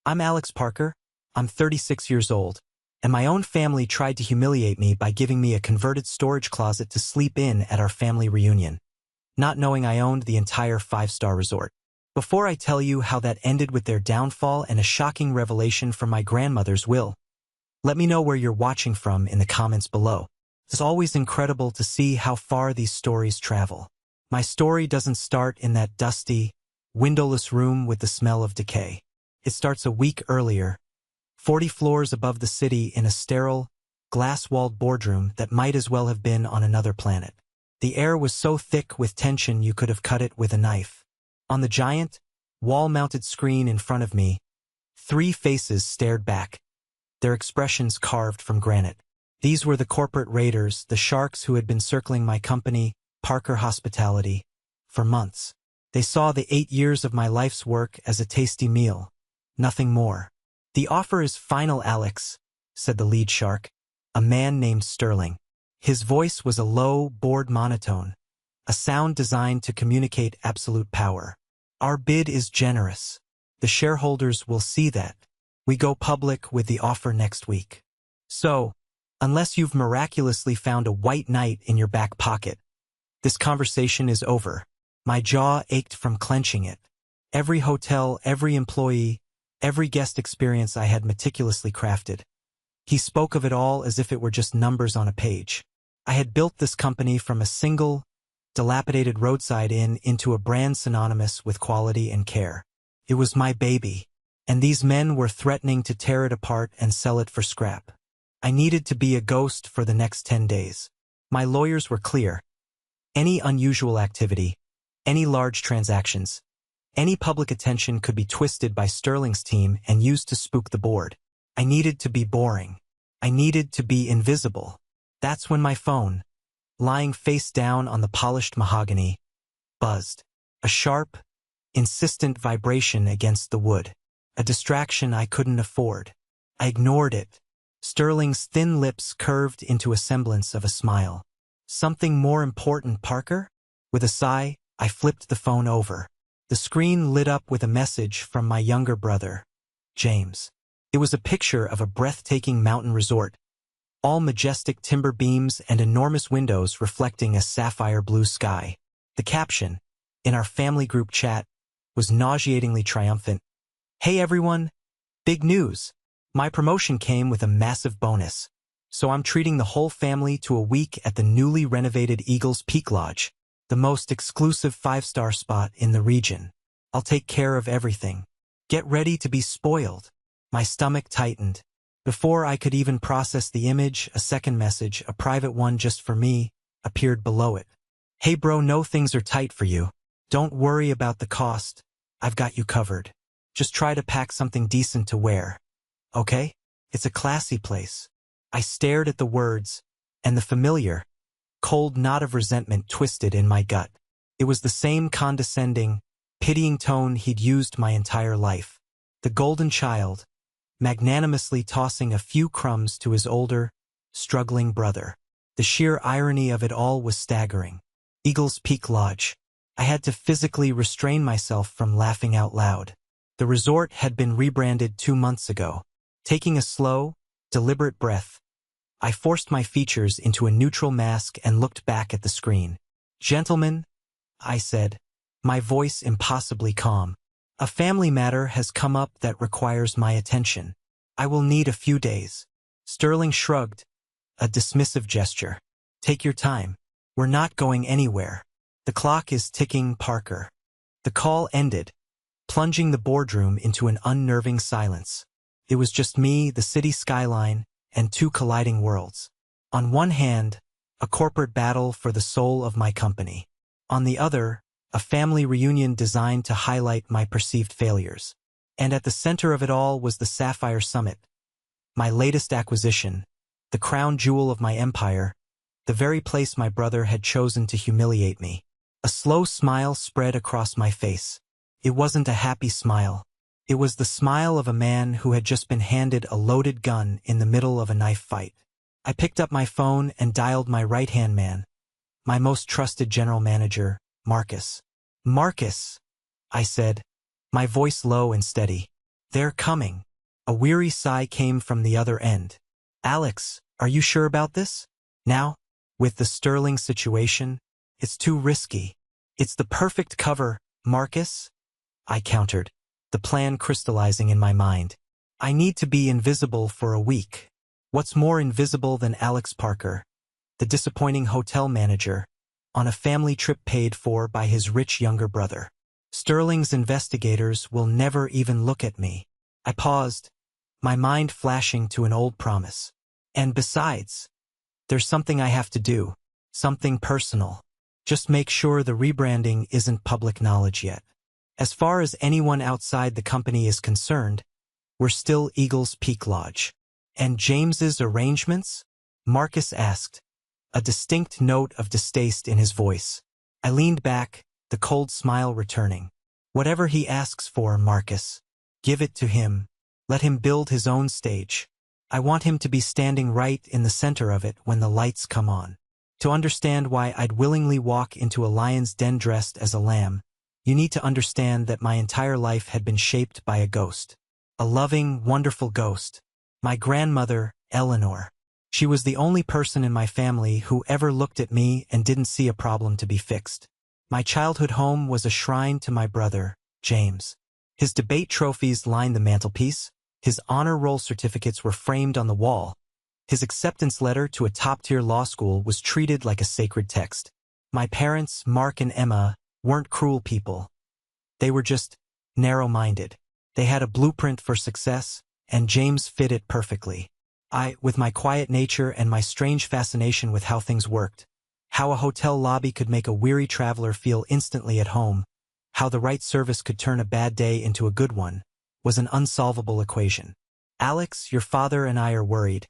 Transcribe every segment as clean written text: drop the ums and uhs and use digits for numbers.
I'm Alex Parker. I'm 36 years old, and my own family tried to humiliate me by giving me a converted storage closet to sleep in at our family reunion, not knowing I owned the entire five-star resort. Before I tell you how that ended with their downfall and a shocking revelation from my grandmother's will, let me know where you're watching from in the comments below. It's always incredible to see how far these stories travel. My story doesn't start in that dusty, windowless room with the smell of decay. It starts a week earlier, 40 floors above the city in a sterile, glass-walled boardroom that might as well have been on another planet. The air was so thick with tension you could have cut it with a knife. On the giant, wall-mounted screen in front of me, 3 faces stared back, their expressions carved from granite. These were the corporate raiders, the sharks who had been circling my company, Parker Hospitality, for months. They saw the 8 years of my life's work as a tasty meal, nothing more. "The offer is final, Alex," said the lead shark, a man named Sterling. His voice was a low, bored monotone, a sound designed to communicate absolute power. "Our bid is generous. The shareholders will see that. We go public with the offer next week. So, unless you've miraculously found a white knight in your back pocket, this conversation is over." My jaw ached from clenching it. Every hotel, every employee, every guest experience I had meticulously crafted. He spoke of it all as if it were just numbers on a page. I had built this company from a single, dilapidated roadside inn into a brand synonymous with quality and care. It was my baby, and these men were threatening to tear it apart and sell it for scrap. I needed to be a ghost for the next 10 days. My lawyers were clear. Any unusual activity, any large transactions, any public attention could be twisted by Sterling's team and used to spook the board. I needed to be boring. I needed to be invisible. That's when my phone, lying face down on the polished mahogany, buzzed. A sharp, insistent vibration against the wood. A distraction I couldn't afford. I ignored it. Sterling's thin lips curved into a semblance of a smile. "Something more important, Parker?" With a sigh, I flipped the phone over. The screen lit up with a message from my younger brother, James. It was a picture of a breathtaking mountain resort, all majestic timber beams and enormous windows reflecting a sapphire blue sky. The caption, in our family group chat, was nauseatingly triumphant. "Hey everyone, big news! My promotion came with a massive bonus, so I'm treating the whole family to a week at the newly renovated Eagles Peak Lodge, the most exclusive 5-star spot in the region. I'll take care of everything. Get ready to be spoiled." My stomach tightened. Before I could even process the image, a second message, a private one just for me, appeared below it. "Hey bro, know things are tight for you. Don't worry about the cost. I've got you covered. Just try to pack something decent to wear. Okay? It's a classy place." I stared at the words, and the familiar, cold knot of resentment twisted in my gut. It was the same condescending, pitying tone he'd used my entire life. The golden child, magnanimously tossing a few crumbs to his older, struggling brother. The sheer irony of it all was staggering. Eagles Peak Lodge. I had to physically restrain myself from laughing out loud. The resort had been rebranded 2 months ago. Taking a slow, deliberate breath, I forced my features into a neutral mask and looked back at the screen. "Gentlemen," I said, my voice impossibly calm, "a family matter has come up that requires my attention. I will need a few days." Sterling shrugged, a dismissive gesture. "Take your time. We're not going anywhere. The clock is ticking, Parker." The call ended, plunging the boardroom into an unnerving silence. It was just me, the city skyline, and 2 colliding worlds. On one hand, a corporate battle for the soul of my company. On the other, a family reunion designed to highlight my perceived failures. And at the center of it all was the Sapphire Summit, my latest acquisition, the crown jewel of my empire, the very place my brother had chosen to humiliate me. A slow smile spread across my face. It wasn't a happy smile. It was the smile of a man who had just been handed a loaded gun in the middle of a knife fight. I picked up my phone and dialed my right-hand man, my most trusted general manager, Marcus. "Marcus," I said, my voice low and steady. They're coming. A weary sigh came from the other end. Alex, are you sure about this? Now, with the Sterling situation, it's too risky. It's the perfect cover, Marcus, I countered, the plan crystallizing in my mind. I need to be invisible for a week. What's more invisible than Alex Parker, the disappointing hotel manager, on a family trip paid for by his rich younger brother? Sterling's investigators will never even look at me. I paused, my mind flashing to an old promise. And besides, there's something I have to do, something personal. Just make sure the rebranding isn't public knowledge yet. As far as anyone outside the company is concerned, we're still Eagles Peak Lodge. And James's arrangements? Marcus asked, a distinct note of distaste in his voice. I leaned back, the cold smile returning. Whatever he asks for, Marcus, give it to him. Let him build his own stage. I want him to be standing right in the center of it when the lights come on. To understand why I'd willingly walk into a lion's den dressed as a lamb, you need to understand that my entire life had been shaped by a ghost. A loving, wonderful ghost. My grandmother, Eleanor. She was the only person in my family who ever looked at me and didn't see a problem to be fixed. My childhood home was a shrine to my brother, James. His debate trophies lined the mantelpiece. His honor roll certificates were framed on the wall. His acceptance letter to a top-tier law school was treated like a sacred text. My parents, Mark and Emma, weren't cruel people. They were just narrow-minded. They had a blueprint for success, and James fit it perfectly. I, with my quiet nature and my strange fascination with how things worked, how a hotel lobby could make a weary traveler feel instantly at home, how the right service could turn a bad day into a good one, was an unsolvable equation. Alex, your father and I are worried,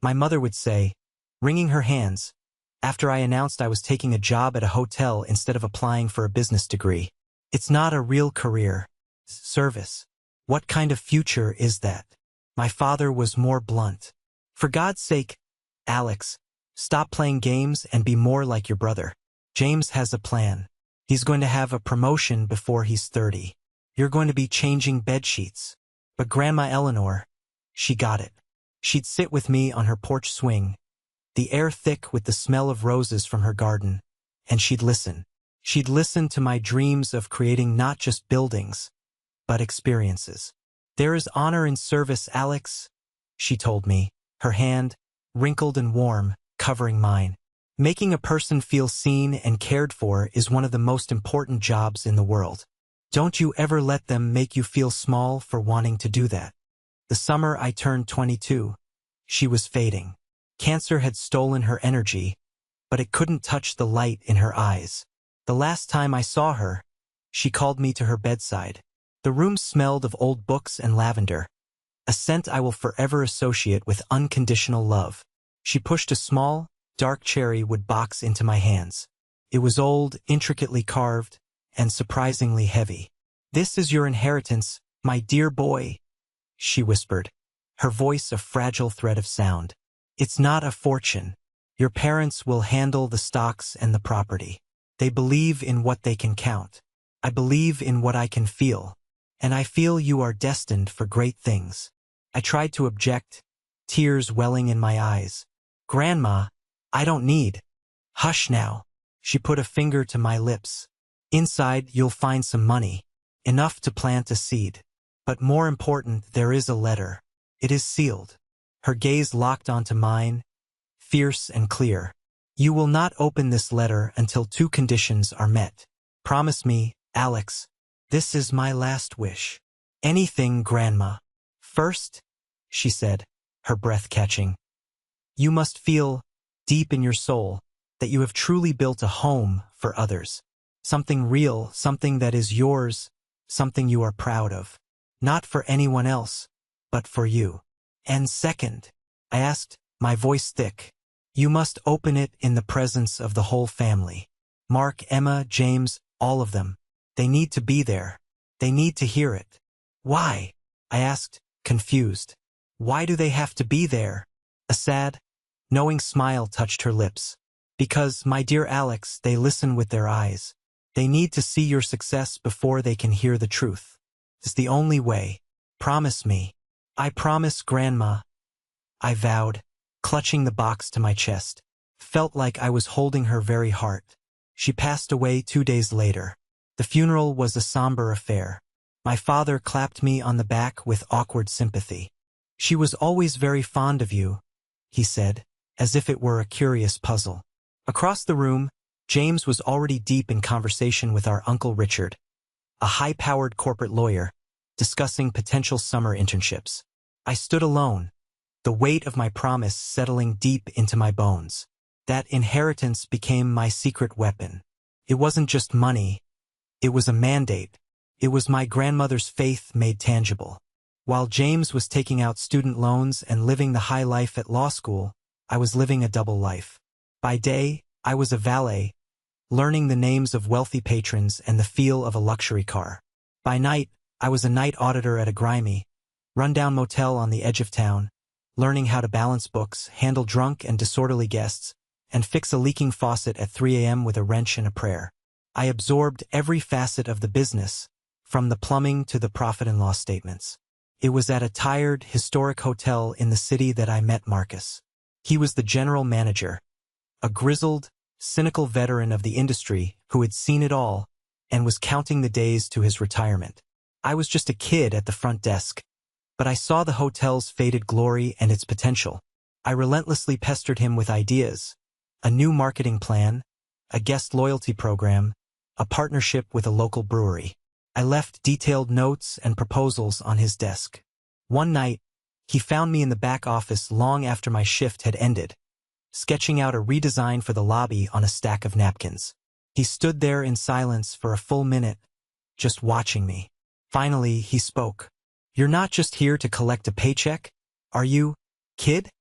my mother would say, wringing her hands, after I announced I was taking a job at a hotel instead of applying for a business degree. It's not a real career. Service. What kind of future is that? My father was more blunt. For God's sake, Alex, stop playing games and be more like your brother. James has a plan. He's going to have a promotion before he's 30. You're going to be changing bed sheets. But Grandma Eleanor, she got it. She'd sit with me on her porch swing, the air thick with the smell of roses from her garden, and she'd listen. She'd listen to my dreams of creating not just buildings, but experiences. There is honor in service, Alex, she told me, her hand, wrinkled and warm, covering mine. Making a person feel seen and cared for is one of the most important jobs in the world. Don't you ever let them make you feel small for wanting to do that. The summer I turned 22, she was fading. Cancer had stolen her energy, but it couldn't touch the light in her eyes. The last time I saw her, she called me to her bedside. The room smelled of old books and lavender, a scent I will forever associate with unconditional love. She pushed a small, dark cherry wood box into my hands. It was old, intricately carved, and surprisingly heavy. This is your inheritance, my dear boy, she whispered, her voice a fragile thread of sound. It's not a fortune. Your parents will handle the stocks and the property. They believe in what they can count. I believe in what I can feel. And I feel you are destined for great things. I tried to object, tears welling in my eyes. Grandma, I don't need. Hush now. She put a finger to my lips. Inside you'll find some money. Enough to plant a seed. But more important, there is a letter. It is sealed. Her gaze locked onto mine, fierce and clear. You will not open this letter until two conditions are met. Promise me, Alex, this is my last wish. Anything, Grandma. First, she said, her breath catching. You must feel, deep in your soul, that you have truly built a home for others. Something real, something that is yours, something you are proud of. Not for anyone else, but for you. And second, I asked, my voice thick, you must open it in the presence of the whole family. Mark, Emma, James, all of them. They need to be there. They need to hear it. Why? I asked, confused. Why do they have to be there? A sad, knowing smile touched her lips. Because, my dear Alex, they listen with their eyes. They need to see your success before they can hear the truth. It's the only way. Promise me. I promise, Grandma, I vowed, clutching the box to my chest. Felt like I was holding her very heart. She passed away 2 days later. The funeral was a somber affair. My father clapped me on the back with awkward sympathy. She was always very fond of you, he said, as if it were a curious puzzle. Across the room, James was already deep in conversation with our Uncle Richard, a high-powered corporate lawyer, discussing potential summer internships. I stood alone, the weight of my promise settling deep into my bones. That inheritance became my secret weapon. It wasn't just money. It was a mandate. It was my grandmother's faith made tangible. While James was taking out student loans and living the high life at law school, I was living a double life. By day, I was a valet, learning the names of wealthy patrons and the feel of a luxury car. By night, I was a night auditor at a grimy, rundown motel on the edge of town, learning how to balance books, handle drunk and disorderly guests, and fix a leaking faucet at 3 a.m. with a wrench and a prayer. I absorbed every facet of the business, from the plumbing to the profit and loss statements. It was at a tired, historic hotel in the city that I met Marcus. He was the general manager, a grizzled, cynical veteran of the industry who had seen it all and was counting the days to his retirement. I was just a kid at the front desk, but I saw the hotel's faded glory and its potential. I relentlessly pestered him with ideas, a new marketing plan, a guest loyalty program, a partnership with a local brewery. I left detailed notes and proposals on his desk. One night, he found me in the back office long after my shift had ended, sketching out a redesign for the lobby on a stack of napkins. He stood there in silence for a full minute, just watching me. Finally, he spoke. "You're not just here to collect a paycheck, are you, kid?"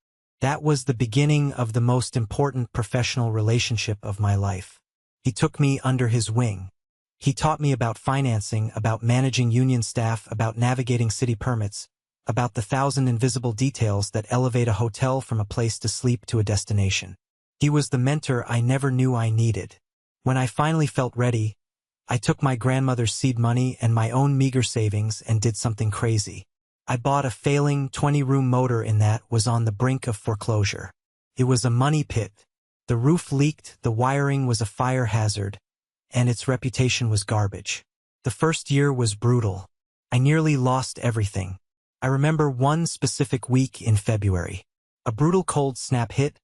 That was the beginning of the most important professional relationship of my life. He took me under his wing. He taught me about financing, about managing union staff, about navigating city permits, about the 1,000 invisible details that elevate a hotel from a place to sleep to a destination. He was the mentor I never knew I needed. When I finally felt ready, I took my grandmother's seed money and my own meager savings and did something crazy. I bought a failing 20-room motor in that was on the brink of foreclosure. It was a money pit. The roof leaked, the wiring was a fire hazard, and its reputation was garbage. The first year was brutal. I nearly lost everything. I remember one specific week in February. A brutal cold snap hit,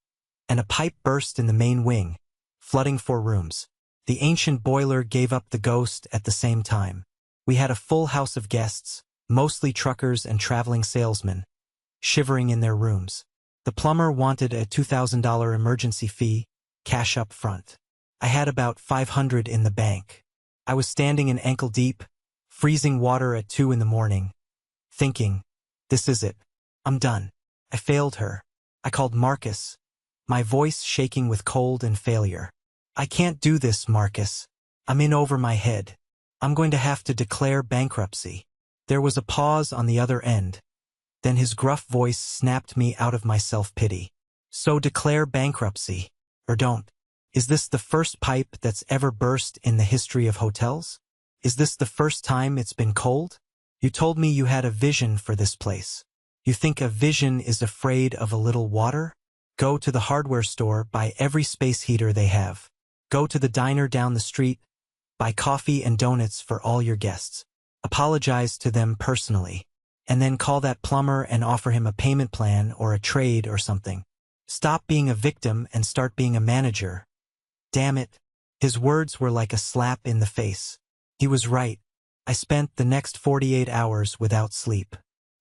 and a pipe burst in the main wing, flooding 4 rooms. The ancient boiler gave up the ghost at the same time. We had a full house of guests, mostly truckers and traveling salesmen, shivering in their rooms. The plumber wanted a $2,000 emergency fee, cash up front. I had about $500 in the bank. I was standing in ankle-deep, freezing water at 2 in the morning, thinking, this is it. I'm done. I failed her. I called Marcus, my voice shaking with cold and failure. "I can't do this, Marcus. I'm in over my head. I'm going to have to declare bankruptcy." There was a pause on the other end. Then his gruff voice snapped me out of my self-pity. "So declare bankruptcy, or don't. Is this the first pipe that's ever burst in the history of hotels? Is this the first time it's been cold? You told me you had a vision for this place. You think a vision is afraid of a little water? Go to the hardware store, buy every space heater they have. Go to the diner down the street, buy coffee and donuts for all your guests. Apologize to them personally, and then call that plumber and offer him a payment plan or a trade or something. Stop being a victim and start being a manager. Damn it." His words were like a slap in the face. He was right. I spent the next 48 hours without sleep.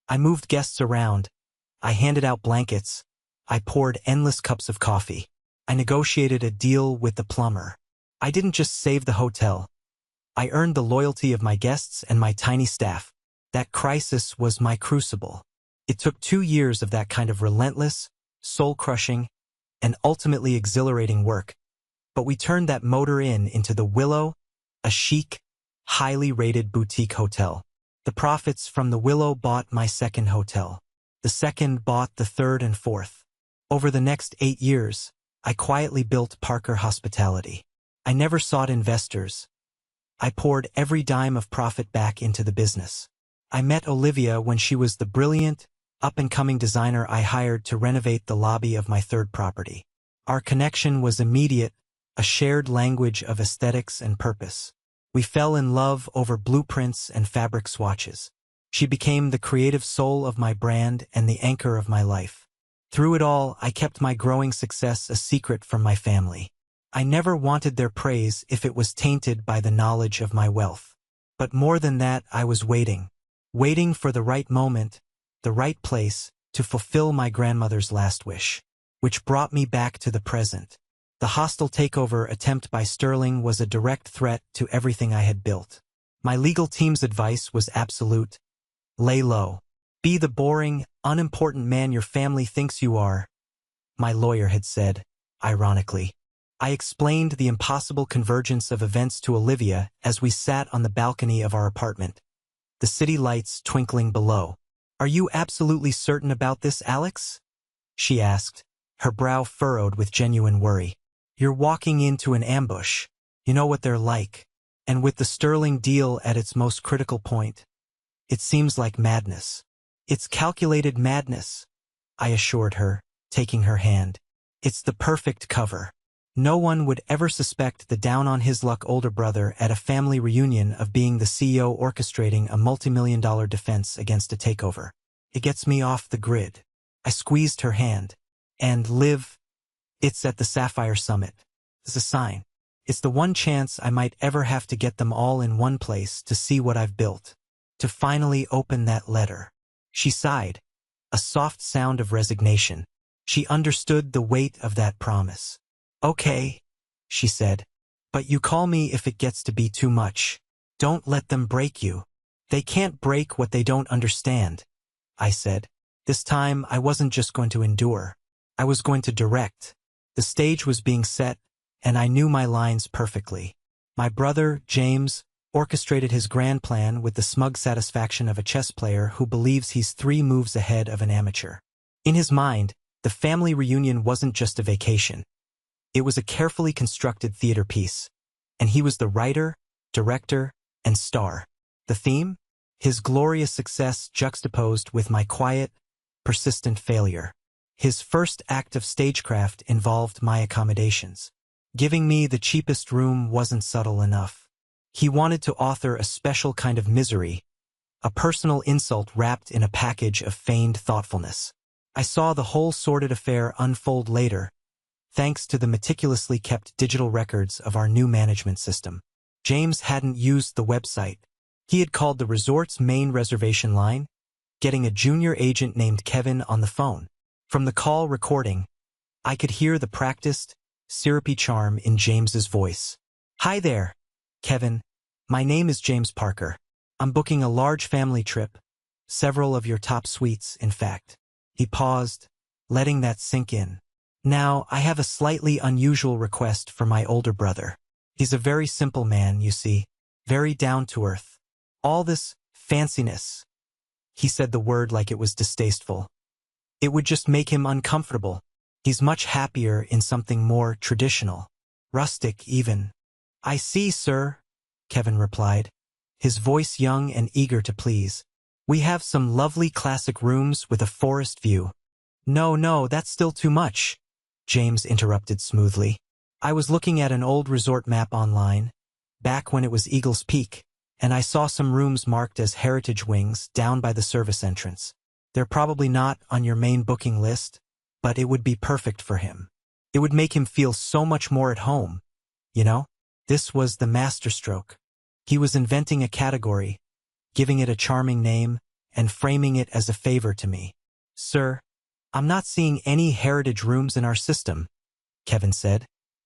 I moved guests around. I handed out blankets. I poured endless cups of coffee. I negotiated a deal with the plumber. I didn't just save the hotel. I earned the loyalty of my guests and my tiny staff. That crisis was my crucible. It took 2 years of that kind of relentless, soul-crushing, and ultimately exhilarating work. But we turned that motor into the Willow, a chic, highly rated boutique hotel. The profits from the Willow bought my second hotel. The second bought the third and fourth. Over the next 8 years, I quietly built Parker Hospitality. I never sought investors. I poured every dime of profit back into the business. I met Olivia when she was the brilliant, up-and-coming designer I hired to renovate the lobby of my third property. Our connection was immediate, a shared language of aesthetics and purpose. We fell in love over blueprints and fabric swatches. She became the creative soul of my brand and the anchor of my life. Through it all, I kept my growing success a secret from my family. I never wanted their praise if it was tainted by the knowledge of my wealth. But more than that, I was waiting for the right moment, the right place, to fulfill my grandmother's last wish. Which brought me back to the present. The hostile takeover attempt by Sterling was a direct threat to everything I had built. My legal team's advice was absolute. Lay low. Be the boring, unimportant man your family thinks you are, my lawyer had said, ironically. I explained the impossible convergence of events to Olivia as we sat on the balcony of our apartment, the city lights twinkling below. Are you absolutely certain about this, Alex? She asked, her brow furrowed with genuine worry. You're walking into an ambush. You know what they're like. And with the Sterling deal at its most critical point, it seems like madness. It's calculated madness, I assured her, taking her hand. It's the perfect cover. No one would ever suspect the down-on-his-luck older brother at a family reunion of being the CEO orchestrating a multi-million-dollar defense against a takeover. It gets me off the grid. I squeezed her hand. And Liv, it's at the Sapphire Summit. It's a sign. It's the one chance I might ever have to get them all in one place to see what I've built. To finally open that letter. She sighed, a soft sound of resignation. She understood the weight of that promise. Okay, she said, but you call me if it gets to be too much. Don't let them break you. They can't break what they don't understand, I said. This time I wasn't just going to endure. I was going to direct. The stage was being set, and I knew my lines perfectly. My brother, James, orchestrated his grand plan with the smug satisfaction of a chess player who believes he's 3 moves ahead of an amateur. In his mind, the family reunion wasn't just a vacation. It was a carefully constructed theater piece, and he was the writer, director, and star. The theme? His glorious success juxtaposed with my quiet, persistent failure. His first act of stagecraft involved my accommodations. Giving me the cheapest room wasn't subtle enough. He wanted to author a special kind of misery, a personal insult wrapped in a package of feigned thoughtfulness. I saw the whole sordid affair unfold later, thanks to the meticulously kept digital records of our new management system. James hadn't used the website. He had called the resort's main reservation line, getting a junior agent named Kevin on the phone. From the call recording, I could hear the practiced, syrupy charm in James's voice. Hi there, Kevin. My name is James Parker. I'm booking a large family trip, several of your top suites, in fact. He paused, letting that sink in. Now, I have a slightly unusual request for my older brother. He's a very simple man, you see, very down-to-earth. All this fanciness, he said the word like it was distasteful. It would just make him uncomfortable. He's much happier in something more traditional, rustic even. I see, sir, Kevin replied, his voice young and eager to please. We have some lovely classic rooms with a forest view. No, that's still too much, James interrupted smoothly. I was looking at an old resort map online, back when it was Eagles Peak, and I saw some rooms marked as heritage wings down by the service entrance. They're probably not on your main booking list, but it would be perfect for him. It would make him feel so much more at home, you know? This was the masterstroke. He was inventing a category, giving it a charming name, and framing it as a favor to me. Sir, I'm not seeing any heritage rooms in our system, Kevin said,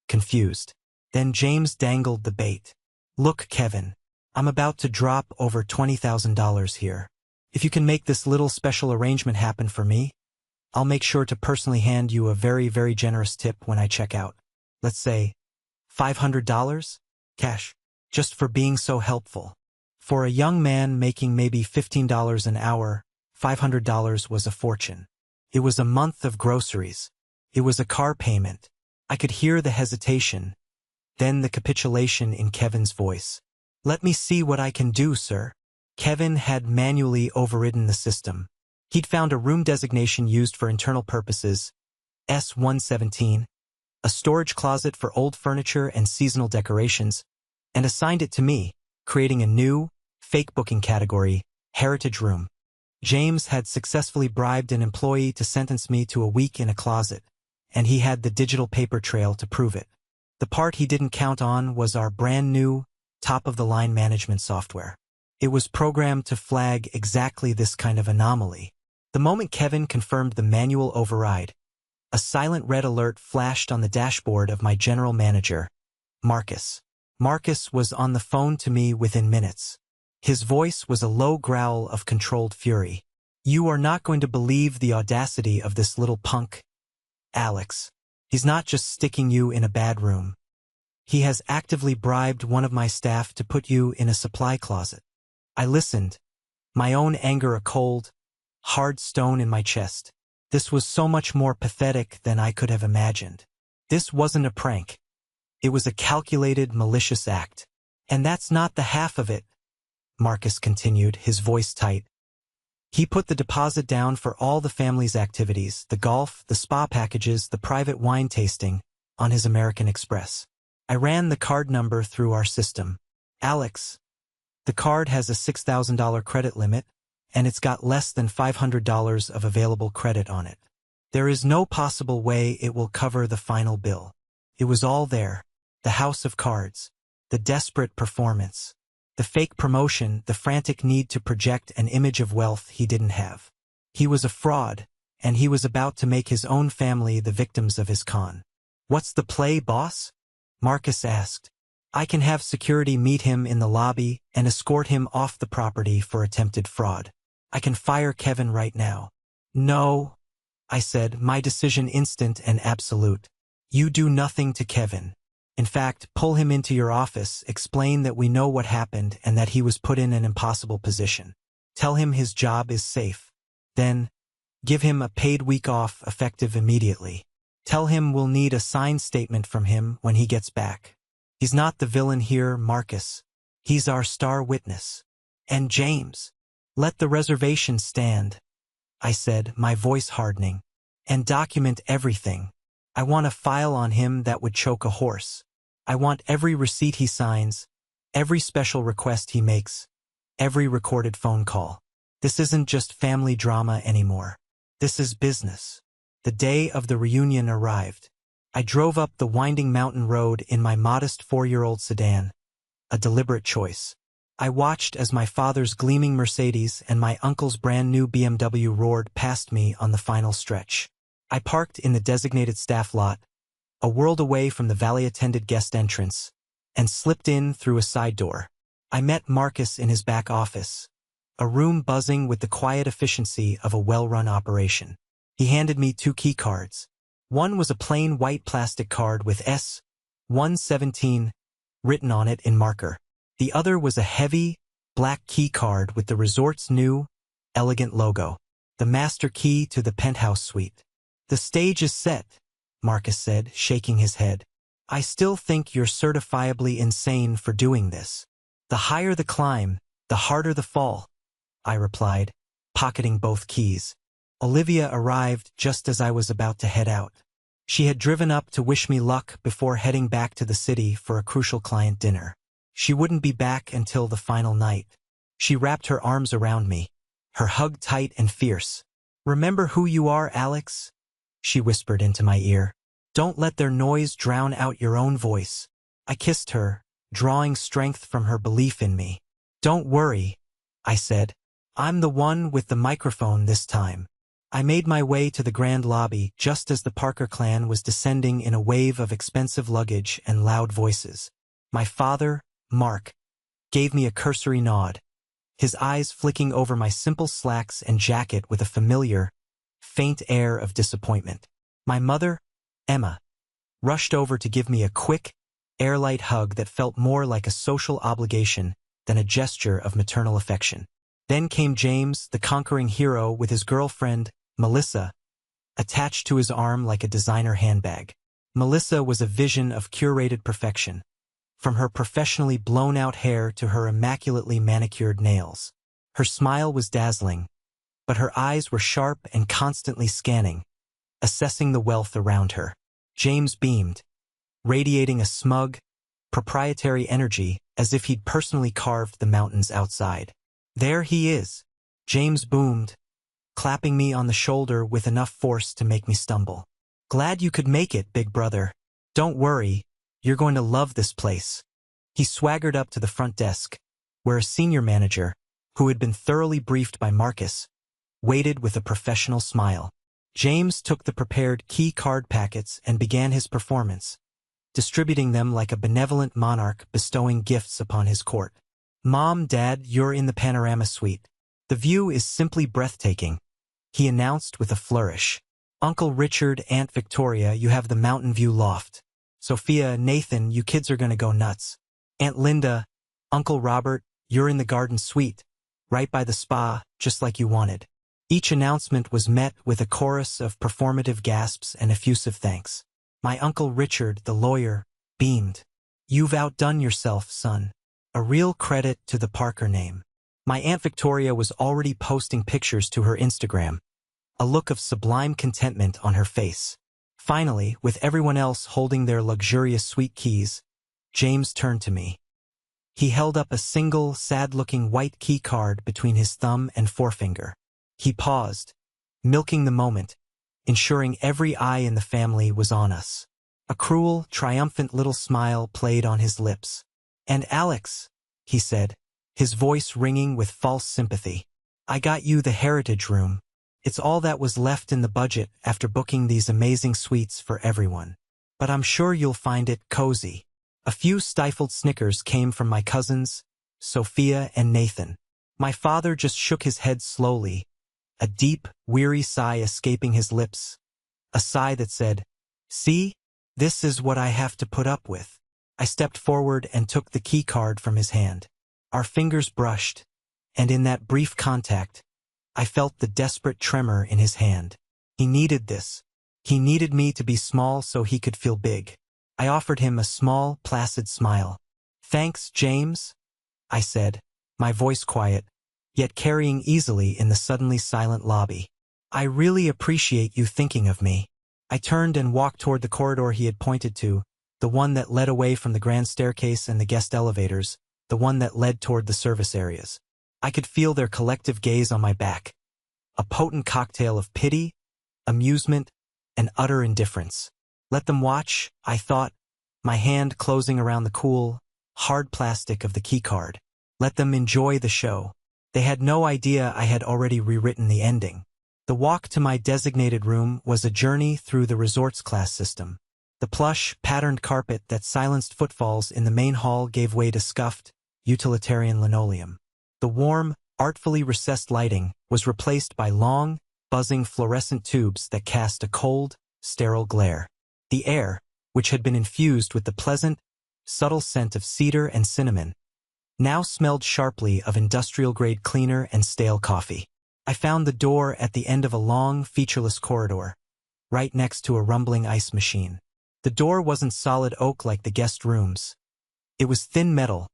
confused. Then James dangled the bait. Look, Kevin, I'm about to drop over $20,000 here. If you can make this little special arrangement happen for me, I'll make sure to personally hand you a very, very generous tip when I check out. Let's say $500? Cash. Just for being so helpful. For a young man making maybe $15 an hour, $500 was a fortune. It was a month of groceries. It was a car payment. I could hear the hesitation, then the capitulation in Kevin's voice. Let me see what I can do, sir. Kevin had manually overridden the system. He'd found a room designation used for internal purposes, S117, a storage closet for old furniture and seasonal decorations, and assigned it to me, creating a new, fake booking category, Heritage Room. James had successfully bribed an employee to sentence me to a week in a closet, and he had the digital paper trail to prove it. The part he didn't count on was our brand new, top-of-the-line management software. It was programmed to flag exactly this kind of anomaly. The moment Kevin confirmed the manual override, a silent red alert flashed on the dashboard of my general manager, Marcus. Marcus was on the phone to me within minutes. His voice was a low growl of controlled fury. "You are not going to believe the audacity of this little punk, Alex. He's not just sticking you in a bad room. He has actively bribed one of my staff to put you in a supply closet." I listened, my own anger a cold, hard stone in my chest. This was so much more pathetic than I could have imagined. This wasn't a prank. It was a calculated, malicious act. "And that's not the half of it," Marcus continued, his voice tight. "He put the deposit down for all the family's activities, the golf, the spa packages, the private wine tasting, on his American Express. I ran the card number through our system. Alex, the card has a $6,000 credit limit, and it's got less than $500 of available credit on it. There is no possible way it will cover the final bill. It was all there. The house of cards, the desperate performance, the fake promotion, the frantic need to project an image of wealth he didn't have. He was a fraud, and he was about to make his own family the victims of his con. "What's the play, boss?" Marcus asked. "I can have security meet him in the lobby and escort him off the property for attempted fraud. I can fire Kevin right now." "No," I said, my decision instant and absolute. "You do nothing to Kevin. In fact, pull him into your office, explain that we know what happened and that he was put in an impossible position. Tell him his job is safe. Then, give him a paid week off effective immediately. Tell him we'll need a signed statement from him when he gets back. He's not the villain here, Marcus. He's our star witness. And James, let the reservation stand," I said, my voice hardening. "And document everything. I want a file on him that would choke a horse. I want every receipt he signs, every special request he makes, every recorded phone call. This isn't just family drama anymore. This is business." The day of the reunion arrived. I drove up the winding mountain road in my modest 4-year-old sedan, a deliberate choice. I watched as my father's gleaming Mercedes and my uncle's brand new BMW roared past me on the final stretch. I parked in the designated staff lot, a world away from the valet-attended guest entrance, and slipped in through a side door. I met Marcus in his back office, a room buzzing with the quiet efficiency of a well-run operation. He handed me 2 key cards. One was a plain white plastic card with S117 written on it in marker. The other was a heavy, black key card with the resort's new, elegant logo, the master key to the penthouse suite. "The stage is set," Marcus said, shaking his head. "I still think you're certifiably insane for doing this. The higher the climb, the harder the fall," I replied, pocketing both keys. Olivia arrived just as I was about to head out. She had driven up to wish me luck before heading back to the city for a crucial client dinner. She wouldn't be back until the final night. She wrapped her arms around me, her hug tight and fierce. "Remember who you are, Alex," she whispered into my ear. "Don't let their noise drown out your own voice." I kissed her, drawing strength from her belief in me. "Don't worry," I said. "I'm the one with the microphone this time." I made my way to the grand lobby just as the Parker clan was descending in a wave of expensive luggage and loud voices. My father, Mark, gave me a cursory nod, his eyes flicking over my simple slacks and jacket with a familiar, faint air of disappointment. My mother, Emma, rushed over to give me a quick, airlight hug that felt more like a social obligation than a gesture of maternal affection. Then came James, the conquering hero, with his girlfriend, Melissa, attached to his arm like a designer handbag. Melissa was a vision of curated perfection, from her professionally blown-out hair to her immaculately manicured nails. Her smile was dazzling, but her eyes were sharp and constantly scanning, assessing the wealth around her. James beamed, radiating a smug, proprietary energy as if he'd personally carved the mountains outside. "There he is," James boomed, clapping me on the shoulder with enough force to make me stumble. "Glad you could make it, big brother. Don't worry, you're going to love this place." He swaggered up to the front desk, where a senior manager, who had been thoroughly briefed by Marcus, waited with a professional smile. James took the prepared key card packets and began his performance, distributing them like a benevolent monarch bestowing gifts upon his court. "Mom, Dad, you're in the panorama suite. The view is simply breathtaking," he announced with a flourish. "Uncle Richard, Aunt Victoria, you have the mountain view loft. Sophia, Nathan, you kids are gonna go nuts. Aunt Linda, Uncle Robert, you're in the garden suite, right by the spa, just like you wanted." Each announcement was met with a chorus of performative gasps and effusive thanks. My Uncle Richard, the lawyer, beamed. "You've outdone yourself, son. A real credit to the Parker name." My Aunt Victoria was already posting pictures to her Instagram, a look of sublime contentment on her face. Finally, with everyone else holding their luxurious suite keys, James turned to me. He held up a single, sad-looking white key card between his thumb and forefinger. He paused, milking the moment, ensuring every eye in the family was on us. A cruel, triumphant little smile played on his lips. "And Alex," he said, his voice ringing with false sympathy, "I got you the heritage room. It's all that was left in the budget after booking these amazing suites for everyone. But I'm sure you'll find it cozy." A few stifled snickers came from my cousins, Sophia and Nathan. My father just shook his head slowly, a deep, weary sigh escaping his lips, a sigh that said, "See, this is what I have to put up with." I stepped forward and took the key card from his hand. Our fingers brushed, and in that brief contact, I felt the desperate tremor in his hand. He needed this. He needed me to be small so he could feel big. I offered him a small, placid smile. "Thanks, James," I said, my voice quiet, yet carrying easily in the suddenly silent lobby. "I really appreciate you thinking of me." I turned and walked toward the corridor he had pointed to, the one that led away from the grand staircase and the guest elevators, the one that led toward the service areas. I could feel their collective gaze on my back, a potent cocktail of pity, amusement, and utter indifference. Let them watch, I thought, my hand closing around the cool, hard plastic of the keycard. Let them enjoy the show. They had no idea I had already rewritten the ending. The walk to my designated room was a journey through the resort's class system. The plush, patterned carpet that silenced footfalls in the main hall gave way to scuffed, utilitarian linoleum. The warm, artfully recessed lighting was replaced by long, buzzing fluorescent tubes that cast a cold, sterile glare. The air, which had been infused with the pleasant, subtle scent of cedar and cinnamon, now smelled sharply of industrial-grade cleaner and stale coffee. I found the door at the end of a long, featureless corridor, right next to a rumbling ice machine. The door wasn't solid oak like the guest rooms. It was thin metal,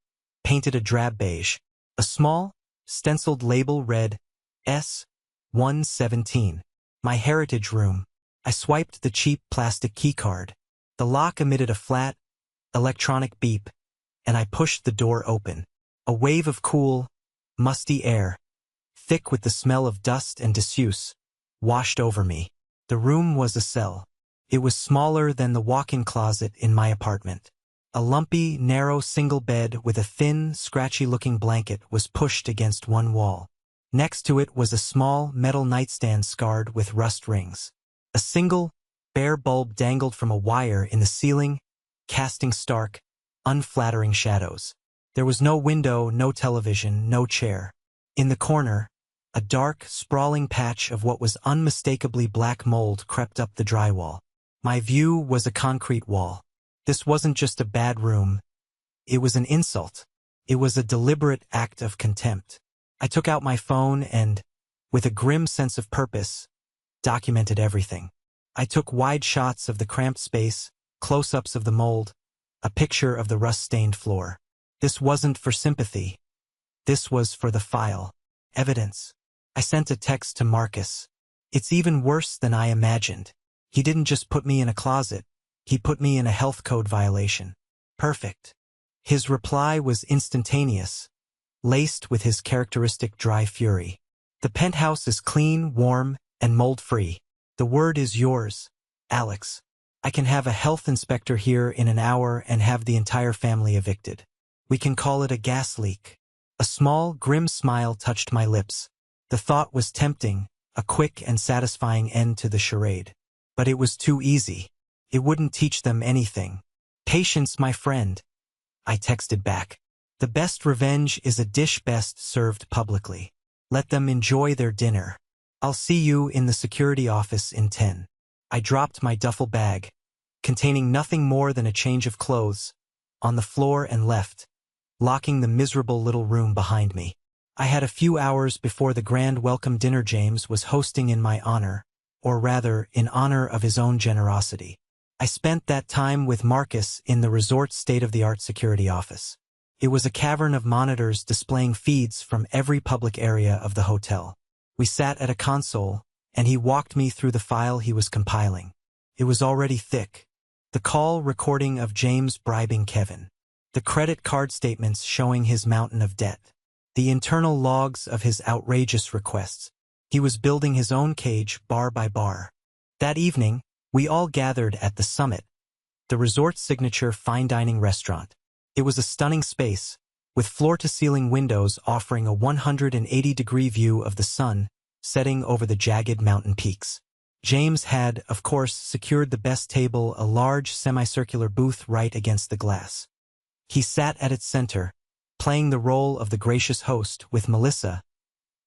painted a drab beige. A small, stenciled label read, S-117, my heritage room. I swiped the cheap plastic keycard. The lock emitted a flat, electronic beep, and I pushed the door open. A wave of cool, musty air, thick with the smell of dust and disuse, washed over me. The room was a cell. It was smaller than the walk-in closet in my apartment. A lumpy, narrow single bed with a thin, scratchy-looking blanket was pushed against one wall. Next to it was a small, metal nightstand scarred with rust rings. A single, bare bulb dangled from a wire in the ceiling, casting stark, unflattering shadows. There was no window, no television, no chair. In the corner, a dark, sprawling patch of what was unmistakably black mold crept up the drywall. My view was a concrete wall. This wasn't just a bad room. It was an insult. It was a deliberate act of contempt. I took out my phone and, with a grim sense of purpose, documented everything. I took wide shots of the cramped space, close-ups of the mold, a picture of the rust-stained floor. This wasn't for sympathy. This was for the file. evidence. I sent a text to Marcus. It's even worse than I imagined. He didn't just put me in a closet. He put me in a health code violation. Perfect. His reply was instantaneous, laced with his characteristic dry fury. The penthouse is clean, warm, and mold-free. The word is yours, Alex. I can have a health inspector here in an hour and have the entire family evicted. We can call it a gas leak. A small, grim smile touched my lips. The thought was tempting, a quick and satisfying end to the charade. But it was too easy. It wouldn't teach them anything. Patience, my friend. I texted back. The best revenge is a dish best served publicly. Let them enjoy their dinner. I'll see you in the security office in 10. I dropped my duffel bag, containing nothing more than a change of clothes, on the floor and left, locking the miserable little room behind me. I had a few hours before the grand welcome dinner James was hosting in my honor, or rather, in honor of his own generosity. I spent that time with Marcus in the resort's state-of-the-art security office. It was a cavern of monitors displaying feeds from every public area of the hotel. We sat at a console, and he walked me through the file he was compiling. It was already thick. The call recording of James bribing Kevin. The credit card statements showing his mountain of debt. The internal logs of his outrageous requests. He was building his own cage bar by bar. That evening, we all gathered at the Summit, the resort's signature fine dining restaurant. It was a stunning space, with floor-to-ceiling windows offering a 180-degree view of the sun setting over the jagged mountain peaks. James had, of course, secured the best table, a large semicircular booth right against the glass. He sat at its center, playing the role of the gracious host with Melissa,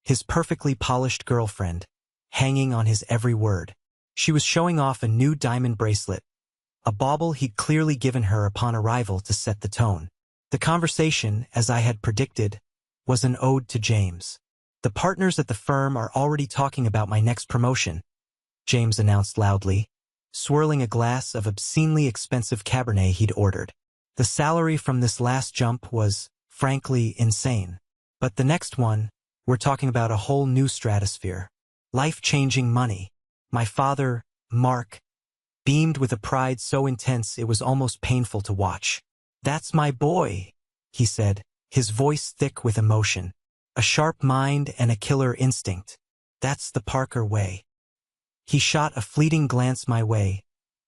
his perfectly polished girlfriend, hanging on his every word. She was showing off a new diamond bracelet, a bauble he'd clearly given her upon arrival to set the tone. The conversation, as I had predicted, was an ode to James. The partners at the firm are already talking about my next promotion, James announced loudly, swirling a glass of obscenely expensive Cabernet he'd ordered. The salary from this last jump was, frankly, insane. But the next one, we're talking about a whole new stratosphere. Life-changing money. My father, Mark, beamed with a pride so intense it was almost painful to watch. "That's my boy," he said, his voice thick with emotion. "A sharp mind and a killer instinct. That's the Parker way." He shot a fleeting glance my way,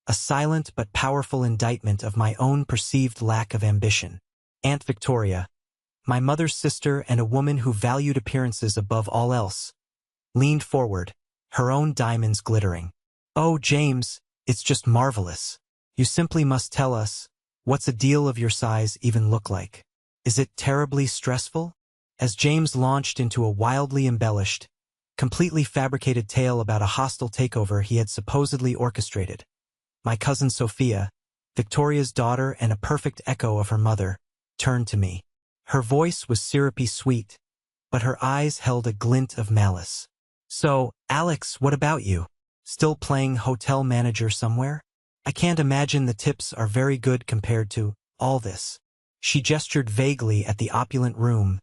a silent but powerful indictment of my own perceived lack of ambition. Aunt Victoria, my mother's sister and a woman who valued appearances above all else, leaned forward, her own diamonds glittering. "Oh, James, it's just marvelous. You simply must tell us, what's a deal of your size even look like? Is it terribly stressful?" As James launched into a wildly embellished, completely fabricated tale about a hostile takeover he had supposedly orchestrated, my cousin Sophia, Victoria's daughter and a perfect echo of her mother, turned to me. Her voice was syrupy sweet, but her eyes held a glint of malice. "So, Alex, what about you? Still playing hotel manager somewhere? I can't imagine the tips are very good compared to all this." She gestured vaguely at the opulent room,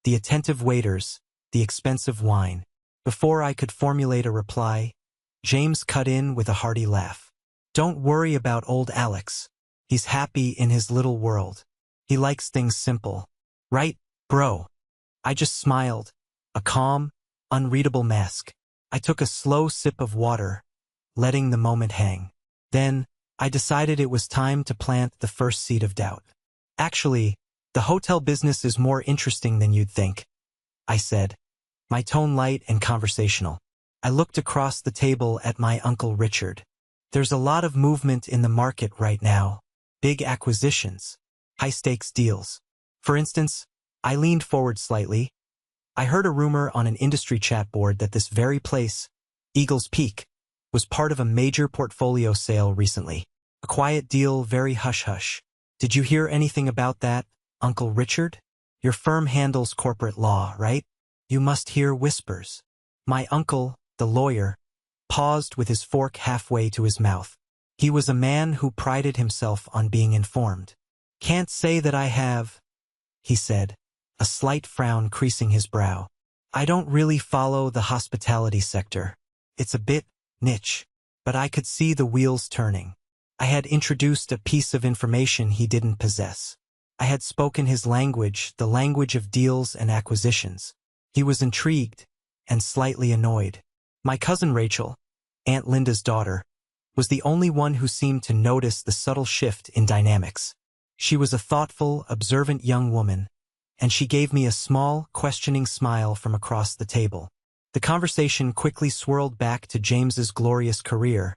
the attentive waiters, the expensive wine. Before I could formulate a reply, James cut in with a hearty laugh. "Don't worry about old Alex. He's happy in his little world. He likes things simple. Right, bro?" I just smiled, a calm, unreadable mask. I took a slow sip of water, letting the moment hang. Then, I decided it was time to plant the first seed of doubt. "Actually, the hotel business is more interesting than you'd think," I said, my tone light and conversational. I looked across the table at my Uncle Richard. "There's a lot of movement in the market right now. Big acquisitions, high-stakes deals. For instance," I leaned forward slightly, "I heard a rumor on an industry chat board that this very place, Eagles Peak, was part of a major portfolio sale recently. A quiet deal, very hush-hush. Did you hear anything about that, Uncle Richard? Your firm handles corporate law, right? You must hear whispers." My uncle, the lawyer, paused with his fork halfway to his mouth. He was a man who prided himself on being informed. "Can't say that I have," he said, a slight frown creasing his brow. I don't really follow the hospitality sector. It's a bit niche, but I could see the wheels turning. I had introduced a piece of information he didn't possess. I had spoken his language, the language of deals and acquisitions. He was intrigued and slightly annoyed. My cousin Rachel, Aunt Linda's daughter, was the only one who seemed to notice the subtle shift in dynamics. She was a thoughtful, observant young woman, and she gave me a small, questioning smile from across the table. The conversation quickly swirled back to James's glorious career,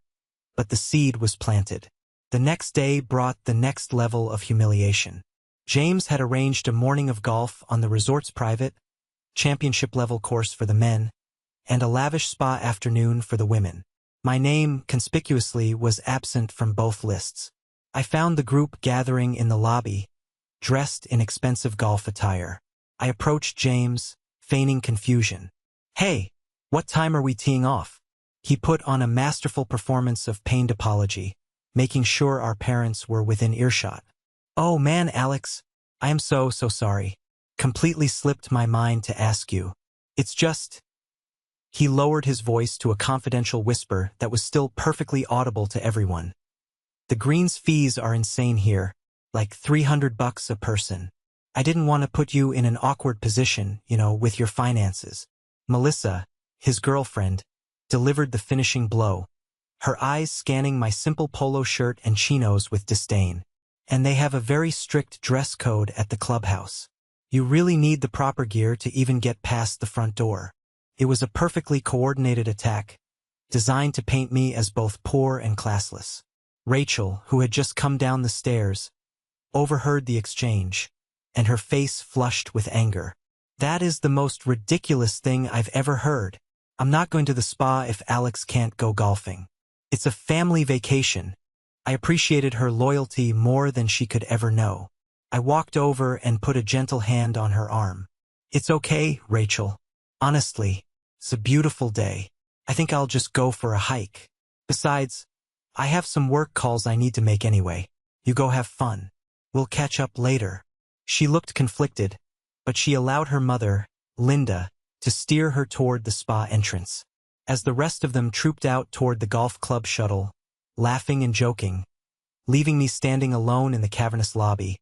but the seed was planted. The next day brought the next level of humiliation. James had arranged a morning of golf on the resort's private, championship-level course for the men, and a lavish spa afternoon for the women. My name, conspicuously, was absent from both lists. I found the group gathering in the lobby, dressed in expensive golf attire. I approached James, feigning confusion. "Hey, what time are we teeing off?" He put on a masterful performance of pained apology, making sure our parents were within earshot. "Oh man, Alex, I am so sorry. Completely slipped my mind to ask you. It's just..." He lowered his voice to a confidential whisper that was still perfectly audible to everyone. "The greens fees are insane here, like $300 a person. I didn't want to put you in an awkward position, with your finances." Melissa, his girlfriend, delivered the finishing blow, her eyes scanning my simple polo shirt and chinos with disdain. "And they have a very strict dress code at the clubhouse. You really need the proper gear to even get past the front door." It was a perfectly coordinated attack, designed to paint me as both poor and classless. Rachel, who had just come down the stairs, overheard the exchange, and her face flushed with anger. "That is the most ridiculous thing I've ever heard. I'm not going to the spa if Alex can't go golfing. It's a family vacation." I appreciated her loyalty more than she could ever know. I walked over and put a gentle hand on her arm. "It's okay, Rachel. Honestly, it's a beautiful day. I think I'll just go for a hike. Besides, I have some work calls I need to make anyway. You go have fun. We'll catch up later." She looked conflicted, but she allowed her mother, Linda, to steer her toward the spa entrance. As the rest of them trooped out toward the golf club shuttle, laughing and joking, leaving me standing alone in the cavernous lobby,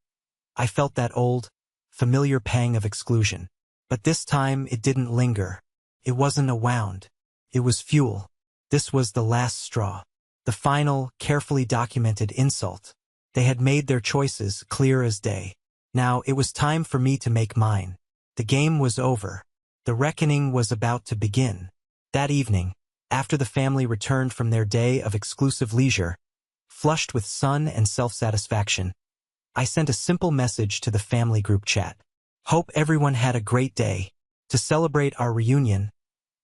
I felt that old, familiar pang of exclusion. But this time it didn't linger. It wasn't a wound. It was fuel. This was the last straw. The final, carefully documented insult. They had made their choices clear as day. Now it was time for me to make mine. The game was over. The reckoning was about to begin. That evening, after the family returned from their day of exclusive leisure, flushed with sun and self-satisfaction, I sent a simple message to the family group chat. "Hope everyone had a great day. To celebrate our reunion,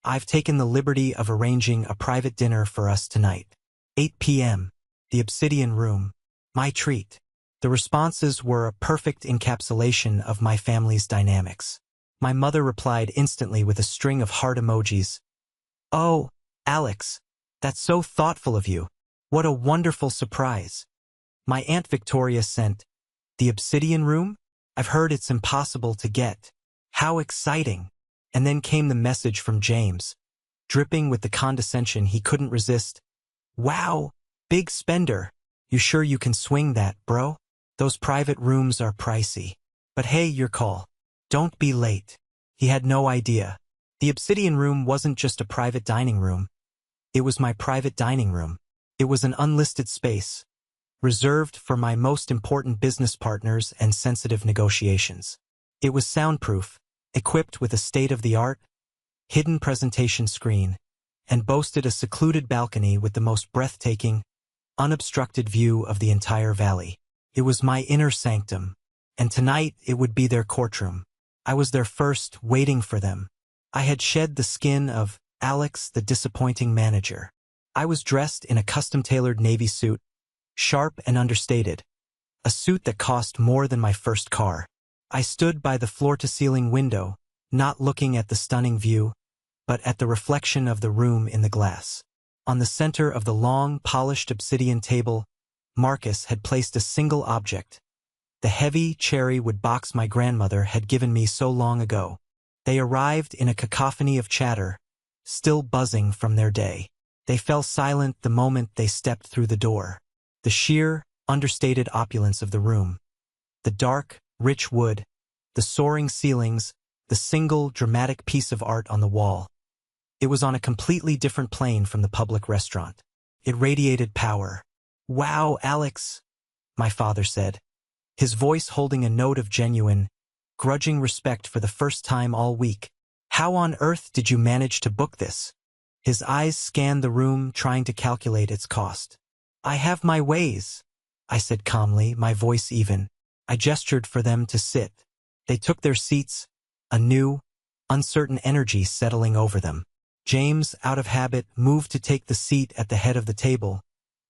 I've taken the liberty of arranging a private dinner for us tonight. 8 p.m. The Obsidian Room. My treat." The responses were a perfect encapsulation of my family's dynamics. My mother replied instantly with a string of heart emojis. "Oh, Alex, that's so thoughtful of you. What a wonderful surprise." My Aunt Victoria sent, "The Obsidian Room? I've heard it's impossible to get. How exciting." And then came the message from James, dripping with the condescension he couldn't resist. "Wow, big spender. You sure you can swing that, bro? Those private rooms are pricey. But hey, your call. Don't be late." He had no idea. The Obsidian Room wasn't just a private dining room. It was my private dining room. It was an unlisted space, reserved for my most important business partners and sensitive negotiations. It was soundproof, equipped with a state-of-the-art, hidden presentation screen, and boasted a secluded balcony with the most breathtaking, unobstructed view of the entire valley. It was my inner sanctum, and tonight it would be their courtroom. I was their first, waiting for them. I had shed the skin of Alex, the disappointing manager. I was dressed in a custom-tailored navy suit, sharp and understated, a suit that cost more than my first car. I stood by the floor-to-ceiling window, not looking at the stunning view, but at the reflection of the room in the glass. On the center of the long, polished obsidian table, Marcus had placed a single object, the heavy cherry wood box my grandmother had given me so long ago. They arrived in a cacophony of chatter, still buzzing from their day. They fell silent the moment they stepped through the door. The sheer, understated opulence of the room. The dark, rich wood, the soaring ceilings, the single, dramatic piece of art on the wall. It was on a completely different plane from the public restaurant. It radiated power. "Wow, Alex," my father said, his voice holding a note of genuine, grudging respect for the first time all week. "How on earth did you manage to book this?" His eyes scanned the room, trying to calculate its cost. "I have my ways," I said calmly, my voice even. I gestured for them to sit. They took their seats, a new, uncertain energy settling over them. James, out of habit, moved to take the seat at the head of the table,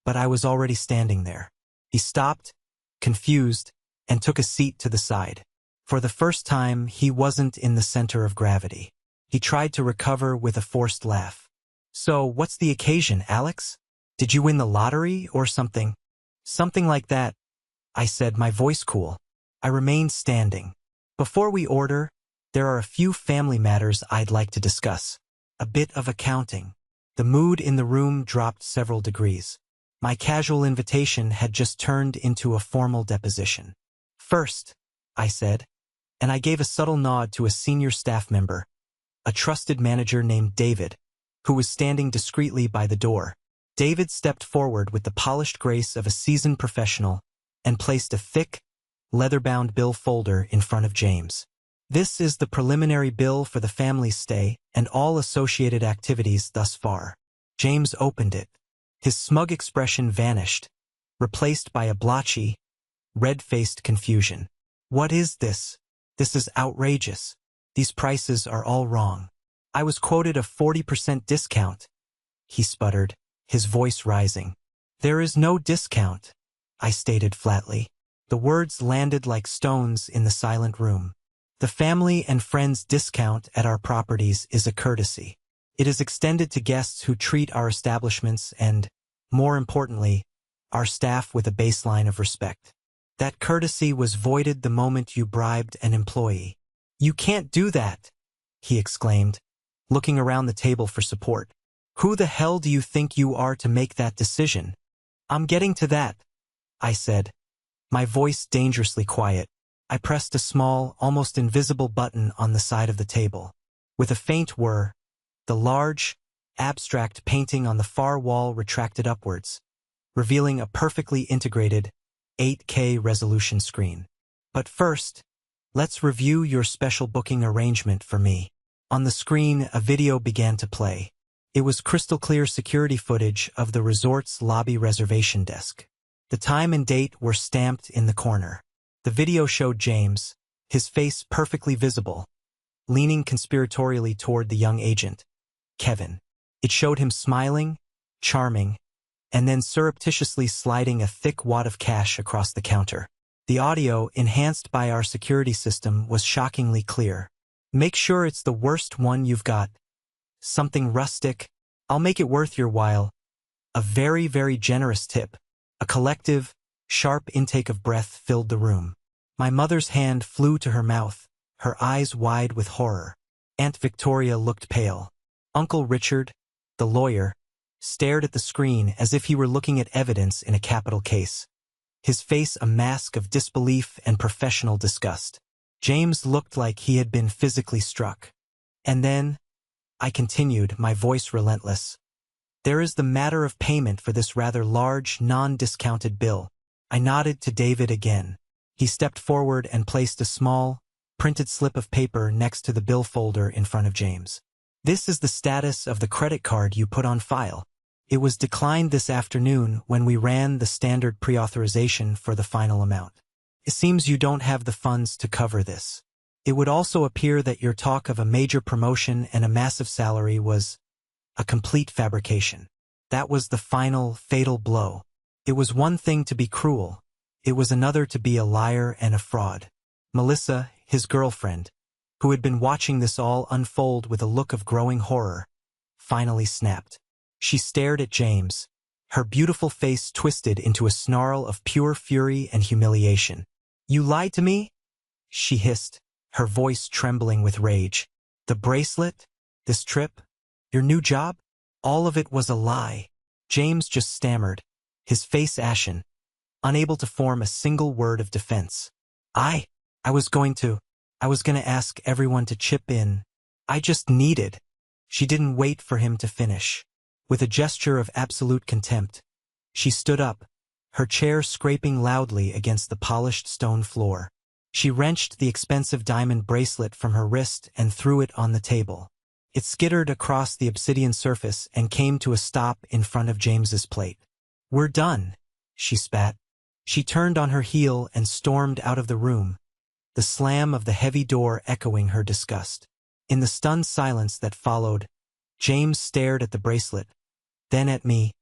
but I was already standing there. He stopped, confused, and took a seat to the side. For the first time, he wasn't in the center of gravity. He tried to recover with a forced laugh. "So, what's the occasion, Alex? Did you win the lottery or something?" "Something like that," I said, my voice cool. I remained standing. "Before we order, there are a few family matters I'd like to discuss. A bit of accounting." The mood in the room dropped several degrees. My casual invitation had just turned into a formal deposition. "First," I said, and I gave a subtle nod to a senior staff member, a trusted manager named David, who was standing discreetly by the door. David stepped forward with the polished grace of a seasoned professional and placed a thick, leather-bound bill folder in front of James. "This is the preliminary bill for the family's stay and all associated activities thus far." James opened it. His smug expression vanished, replaced by a blotchy, red-faced confusion. "What is this? This is outrageous. These prices are all wrong. I was quoted a 40% discount," he sputtered, his voice rising. "There is no discount," I stated flatly. The words landed like stones in the silent room. "The family and friends discount at our properties is a courtesy. It is extended to guests who treat our establishments and, more importantly, our staff with a baseline of respect. That courtesy was voided the moment you bribed an employee." "You can't do that," he exclaimed, looking around the table for support. "Who the hell do you think you are to make that decision?" "I'm getting to that," I said, my voice dangerously quiet. I pressed a small, almost invisible button on the side of the table. With a faint whir, the large, abstract painting on the far wall retracted upwards, revealing a perfectly integrated 8K resolution screen. "But first, let's review your special booking arrangement for me." On the screen, a video began to play. It was crystal-clear security footage of the resort's lobby reservation desk. The time and date were stamped in the corner. The video showed James, his face perfectly visible, leaning conspiratorially toward the young agent, Kevin. It showed him smiling, charming, and then surreptitiously sliding a thick wad of cash across the counter. The audio, enhanced by our security system, was shockingly clear. "Make sure it's the worst one you've got. Something rustic. I'll make it worth your while." A very, very generous tip. A collective, sharp intake of breath filled the room. My mother's hand flew to her mouth, her eyes wide with horror. Aunt Victoria looked pale. Uncle Richard, the lawyer, stared at the screen as if he were looking at evidence in a capital case, his face a mask of disbelief and professional disgust. James looked like he had been physically struck. "And then," I continued, my voice relentless, "there is the matter of payment for this rather large, non-discounted bill." I nodded to David again. He stepped forward and placed a small, printed slip of paper next to the bill folder in front of James. "This is the status of the credit card you put on file. It was declined this afternoon when we ran the standard pre-authorization for the final amount. It seems you don't have the funds to cover this. It would also appear that your talk of a major promotion and a massive salary was a complete fabrication. That was the final, fatal blow. It was one thing to be cruel. It was another to be a liar and a fraud." Melissa, his girlfriend, who had been watching this all unfold with a look of growing horror, finally snapped. She stared at James, her beautiful face twisted into a snarl of pure fury and humiliation. "You lied to me?" she hissed, her voice trembling with rage. The bracelet? This trip? Your new job? All of it was a lie. James just stammered, his face ashen, unable to form a single word of defense. I was going to ask everyone to chip in. I just needed. She didn't wait for him to finish. With a gesture of absolute contempt, she stood up, her chair scraping loudly against the polished stone floor. She wrenched the expensive diamond bracelet from her wrist and threw it on the table. It skittered across the obsidian surface and came to a stop in front of James's plate. "We're done," she spat. She turned on her heel and stormed out of the room, the slam of the heavy door echoing her disgust. In the stunned silence that followed, James stared at the bracelet, then at me,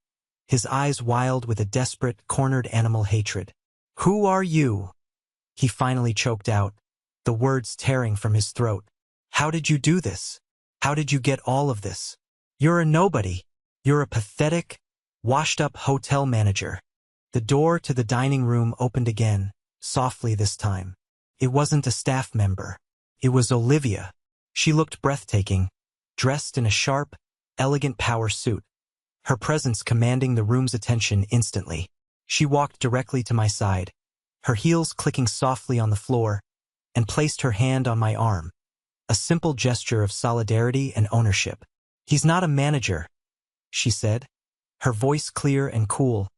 his eyes wild with a desperate, cornered animal hatred. "Who are you?" he finally choked out, the words tearing from his throat. "How did you do this? How did you get all of this? You're a nobody. You're a pathetic, washed-up hotel manager." The door to the dining room opened again, softly this time. It wasn't a staff member. It was Olivia. She looked breathtaking, dressed in a sharp, elegant power suit, her presence commanding the room's attention instantly. She walked directly to my side, her heels clicking softly on the floor, and placed her hand on my arm, a simple gesture of solidarity and ownership. "He's not a manager," she said, her voice clear and cool,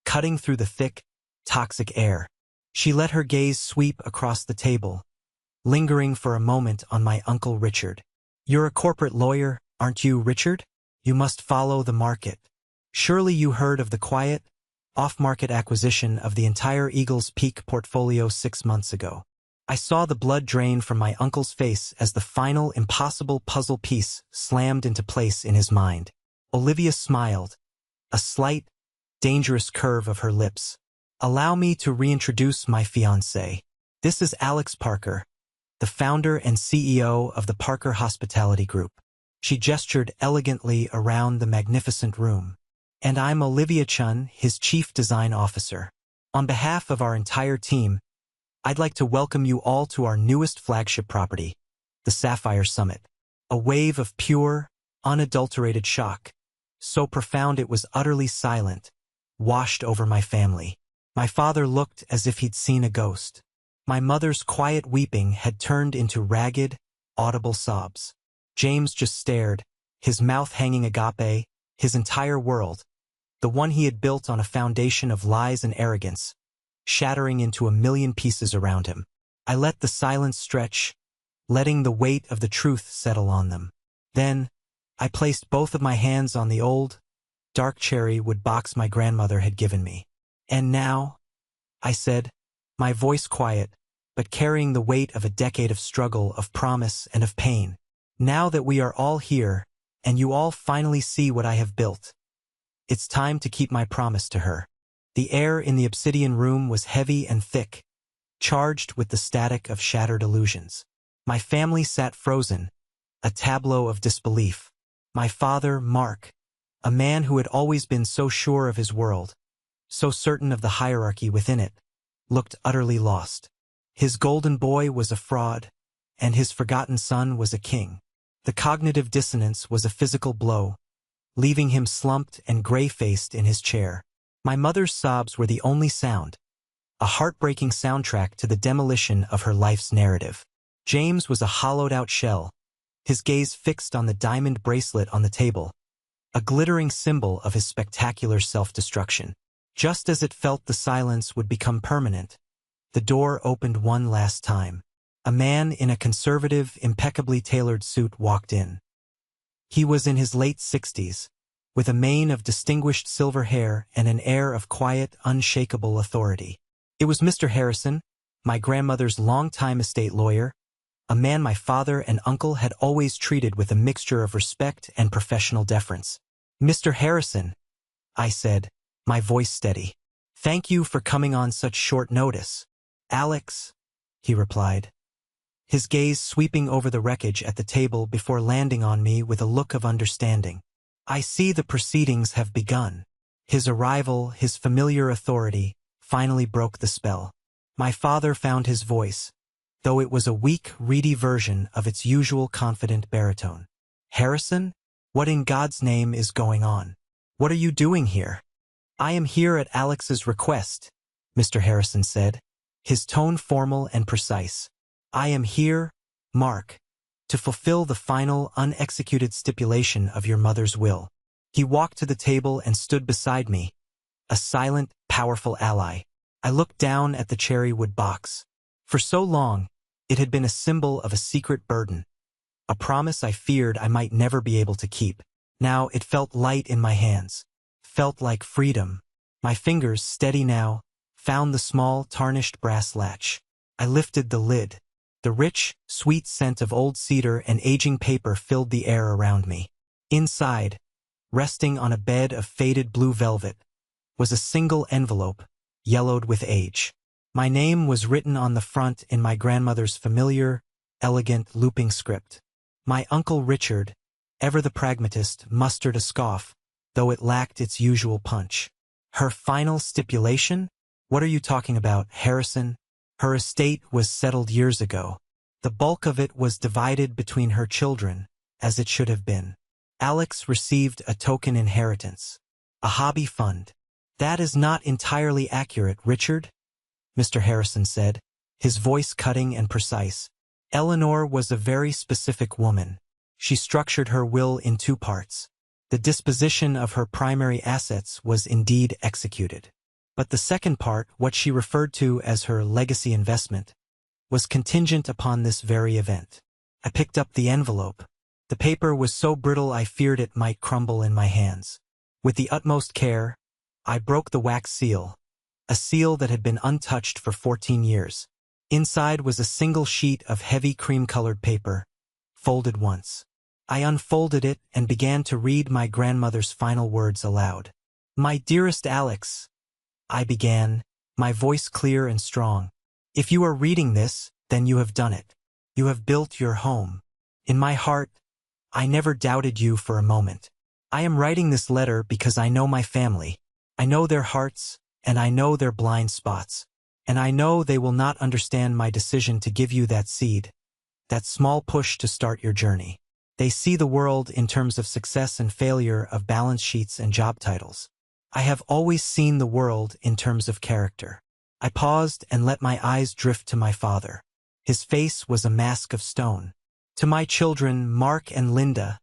cutting through the thick, toxic air. She let her gaze sweep across the table, lingering for a moment on my Uncle Richard. "You're a corporate lawyer, aren't you, Richard? You must follow the market. Surely you heard of the quiet, off-market acquisition of the entire Eagles Peak portfolio 6 months ago." I saw the blood drain from my uncle's face as the final impossible puzzle piece slammed into place in his mind. Olivia smiled, a slight, dangerous curve of her lips. "Allow me to reintroduce my fiancé. This is Alex Parker, the founder and CEO of the Parker Hospitality Group." She gestured elegantly around the magnificent room. "And I'm Olivia Chun, his Chief Design Officer. On behalf of our entire team, I'd like to welcome you all to our newest flagship property, the Sapphire Summit." A wave of pure, unadulterated shock, so profound it was utterly silent, washed over my family. My father looked as if he'd seen a ghost. My mother's quiet weeping had turned into ragged, audible sobs. James just stared, his mouth hanging agape, his entire world, the one he had built on a foundation of lies and arrogance, shattering into a million pieces around him. I let the silence stretch, letting the weight of the truth settle on them. Then, I placed both of my hands on the old, dark cherry wood box my grandmother had given me. "And now," I said, my voice quiet, but carrying the weight of a decade of struggle, of promise, and of pain. "Now that we are all here, and you all finally see what I have built, it's time to keep my promise to her." The air in the obsidian room was heavy and thick, charged with the static of shattered illusions. My family sat frozen, a tableau of disbelief. My father, Mark, a man who had always been so sure of his world, so certain of the hierarchy within it, looked utterly lost. His golden boy was a fraud, and his forgotten son was a king. The cognitive dissonance was a physical blow, leaving him slumped and gray-faced in his chair. My mother's sobs were the only sound, a heartbreaking soundtrack to the demolition of her life's narrative. James was a hollowed-out shell, his gaze fixed on the diamond bracelet on the table, a glittering symbol of his spectacular self-destruction. Just as it felt the silence would become permanent, the door opened one last time. A man in a conservative, impeccably tailored suit walked in. He was in his late 60s, with a mane of distinguished silver hair and an air of quiet, unshakable authority. It was Mr. Harrison, my grandmother's longtime estate lawyer, a man my father and uncle had always treated with a mixture of respect and professional deference. "Mr. Harrison," I said, my voice steady. "Thank you for coming on such short notice." "Alex," he replied, his gaze sweeping over the wreckage at the table before landing on me with a look of understanding. "I see the proceedings have begun." His arrival, his familiar authority, finally broke the spell. My father found his voice, though it was a weak, reedy version of its usual confident baritone. "Harrison? What in God's name is going on? What are you doing here?" "I am here at Alex's request," Mr. Harrison said, his tone formal and precise. "I am here, Mark, to fulfill the final, unexecuted stipulation of your mother's will." He walked to the table and stood beside me, a silent, powerful ally. I looked down at the cherry wood box. For so long, it had been a symbol of a secret burden, a promise I feared I might never be able to keep. Now it felt light in my hands, felt like freedom. My fingers, steady now, found the small, tarnished brass latch. I lifted the lid. The rich, sweet scent of old cedar and aging paper filled the air around me. Inside, resting on a bed of faded blue velvet, was a single envelope, yellowed with age. My name was written on the front in my grandmother's familiar, elegant looping script. My Uncle Richard, ever the pragmatist, mustered a scoff, though it lacked its usual punch. Her final stipulation? What are you talking about, Harrison? Her estate was settled years ago. The bulk of it was divided between her children, as it should have been. Alex received a token inheritance, a hobby fund. "That is not entirely accurate, Richard," Mr. Harrison said, his voice cutting and precise. "Eleanor was a very specific woman. She structured her will in two parts. The disposition of her primary assets was indeed executed. But the second part, what she referred to as her legacy investment, was contingent upon this very event." I picked up the envelope. The paper was so brittle I feared it might crumble in my hands. With the utmost care, I broke the wax seal, a seal that had been untouched for 14 years. Inside was a single sheet of heavy cream-colored paper, folded once. I unfolded it and began to read my grandmother's final words aloud. "My dearest Alex," I began, my voice clear and strong. "If you are reading this, then you have done it. You have built your home. In my heart, I never doubted you for a moment. I am writing this letter because I know my family. I know their hearts, and I know their blind spots. And I know they will not understand my decision to give you that seed, that small push to start your journey. They see the world in terms of success and failure, of balance sheets and job titles. I have always seen the world in terms of character." I paused and let my eyes drift to my father. His face was a mask of stone. "To my children, Mark and Linda,"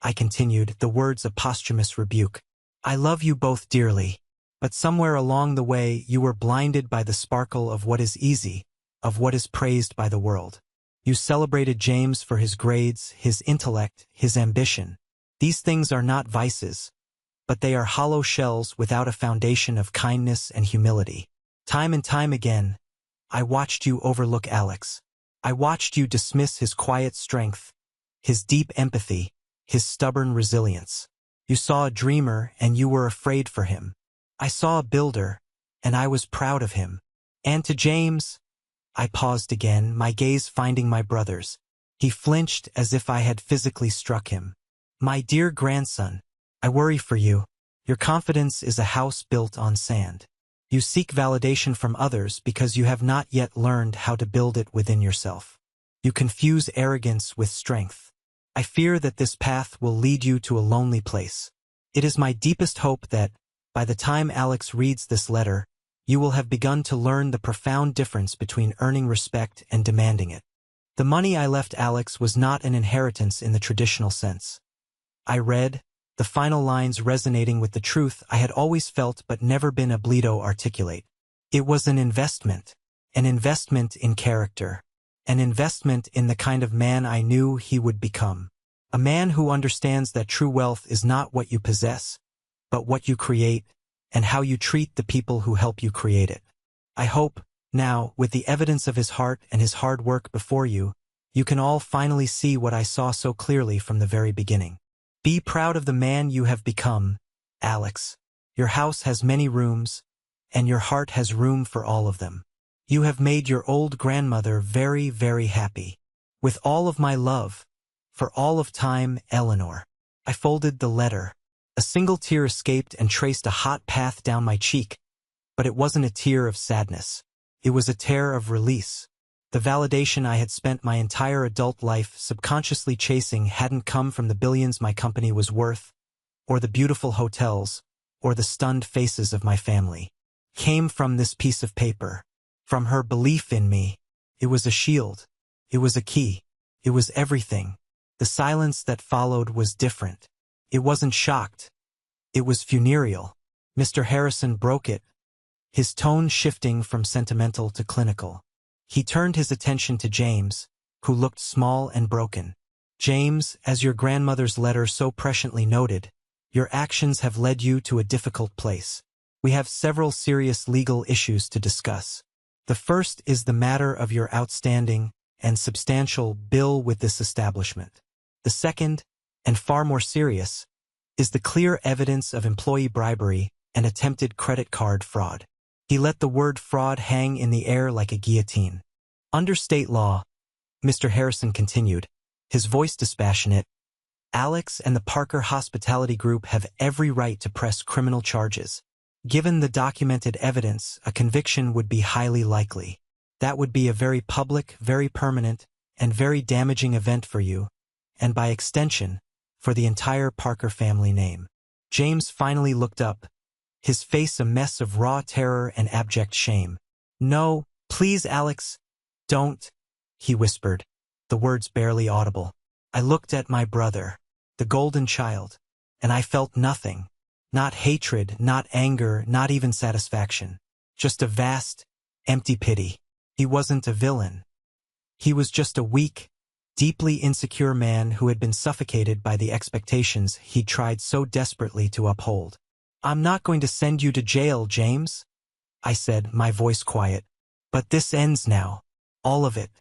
I continued, the words a posthumous rebuke. "I love you both dearly, but somewhere along the way you were blinded by the sparkle of what is easy, of what is praised by the world. You celebrated James for his grades, his intellect, his ambition. These things are not vices, but they are hollow shells without a foundation of kindness and humility. Time and time again, I watched you overlook Alex. I watched you dismiss his quiet strength, his deep empathy, his stubborn resilience. You saw a dreamer and you were afraid for him. I saw a builder, and I was proud of him. And to James," I paused again, my gaze finding my brother's. He flinched as if I had physically struck him. "My dear grandson, I worry for you. Your confidence is a house built on sand. You seek validation from others because you have not yet learned how to build it within yourself. You confuse arrogance with strength. I fear that this path will lead you to a lonely place. It is my deepest hope that, by the time Alex reads this letter, you will have begun to learn the profound difference between earning respect and demanding it. The money I left Alex was not an inheritance in the traditional sense." I read, the final lines resonating with the truth I had always felt but never been able to articulate. It was an investment in character, an investment in the kind of man I knew he would become. A man who understands that true wealth is not what you possess, but what you create, and how you treat the people who help you create it. I hope, now, with the evidence of his heart and his hard work before you, you can all finally see what I saw so clearly from the very beginning. Be proud of the man you have become, Alex. Your house has many rooms, and your heart has room for all of them. You have made your old grandmother very, very happy. With all of my love, for all of time, Eleanor. I folded the letter. A single tear escaped and traced a hot path down my cheek, but it wasn't a tear of sadness. It was a tear of release. The validation I had spent my entire adult life subconsciously chasing hadn't come from the billions my company was worth, or the beautiful hotels, or the stunned faces of my family. It came from this piece of paper. From her belief in me. It was a shield. It was a key. It was everything. The silence that followed was different. It wasn't shocked. It was funereal. Mr. Harrison broke it, his tone shifting from sentimental to clinical. He turned his attention to James, who looked small and broken. James, as your grandmother's letter so presciently noted, your actions have led you to a difficult place. We have several serious legal issues to discuss. The first is the matter of your outstanding and substantial bill with this establishment. The second, and far more serious, is the clear evidence of employee bribery and attempted credit card fraud. He let the word fraud hang in the air like a guillotine. Under state law, Mr. Harrison continued, his voice dispassionate, Alex and the Parker Hospitality Group have every right to press criminal charges. Given the documented evidence, a conviction would be highly likely. That would be a very public, very permanent, and very damaging event for you, and by extension, for the entire Parker family name. James finally looked up, his face a mess of raw terror and abject shame. No, please, Alex, don't, he whispered, the words barely audible. I looked at my brother, the golden child, and I felt nothing. Not hatred, not anger, not even satisfaction. Just a vast, empty pity. He wasn't a villain. He was just a weak, deeply insecure man who had been suffocated by the expectations he tried so desperately to uphold. I'm not going to send you to jail, James, I said, my voice quiet. But this ends now. All of it.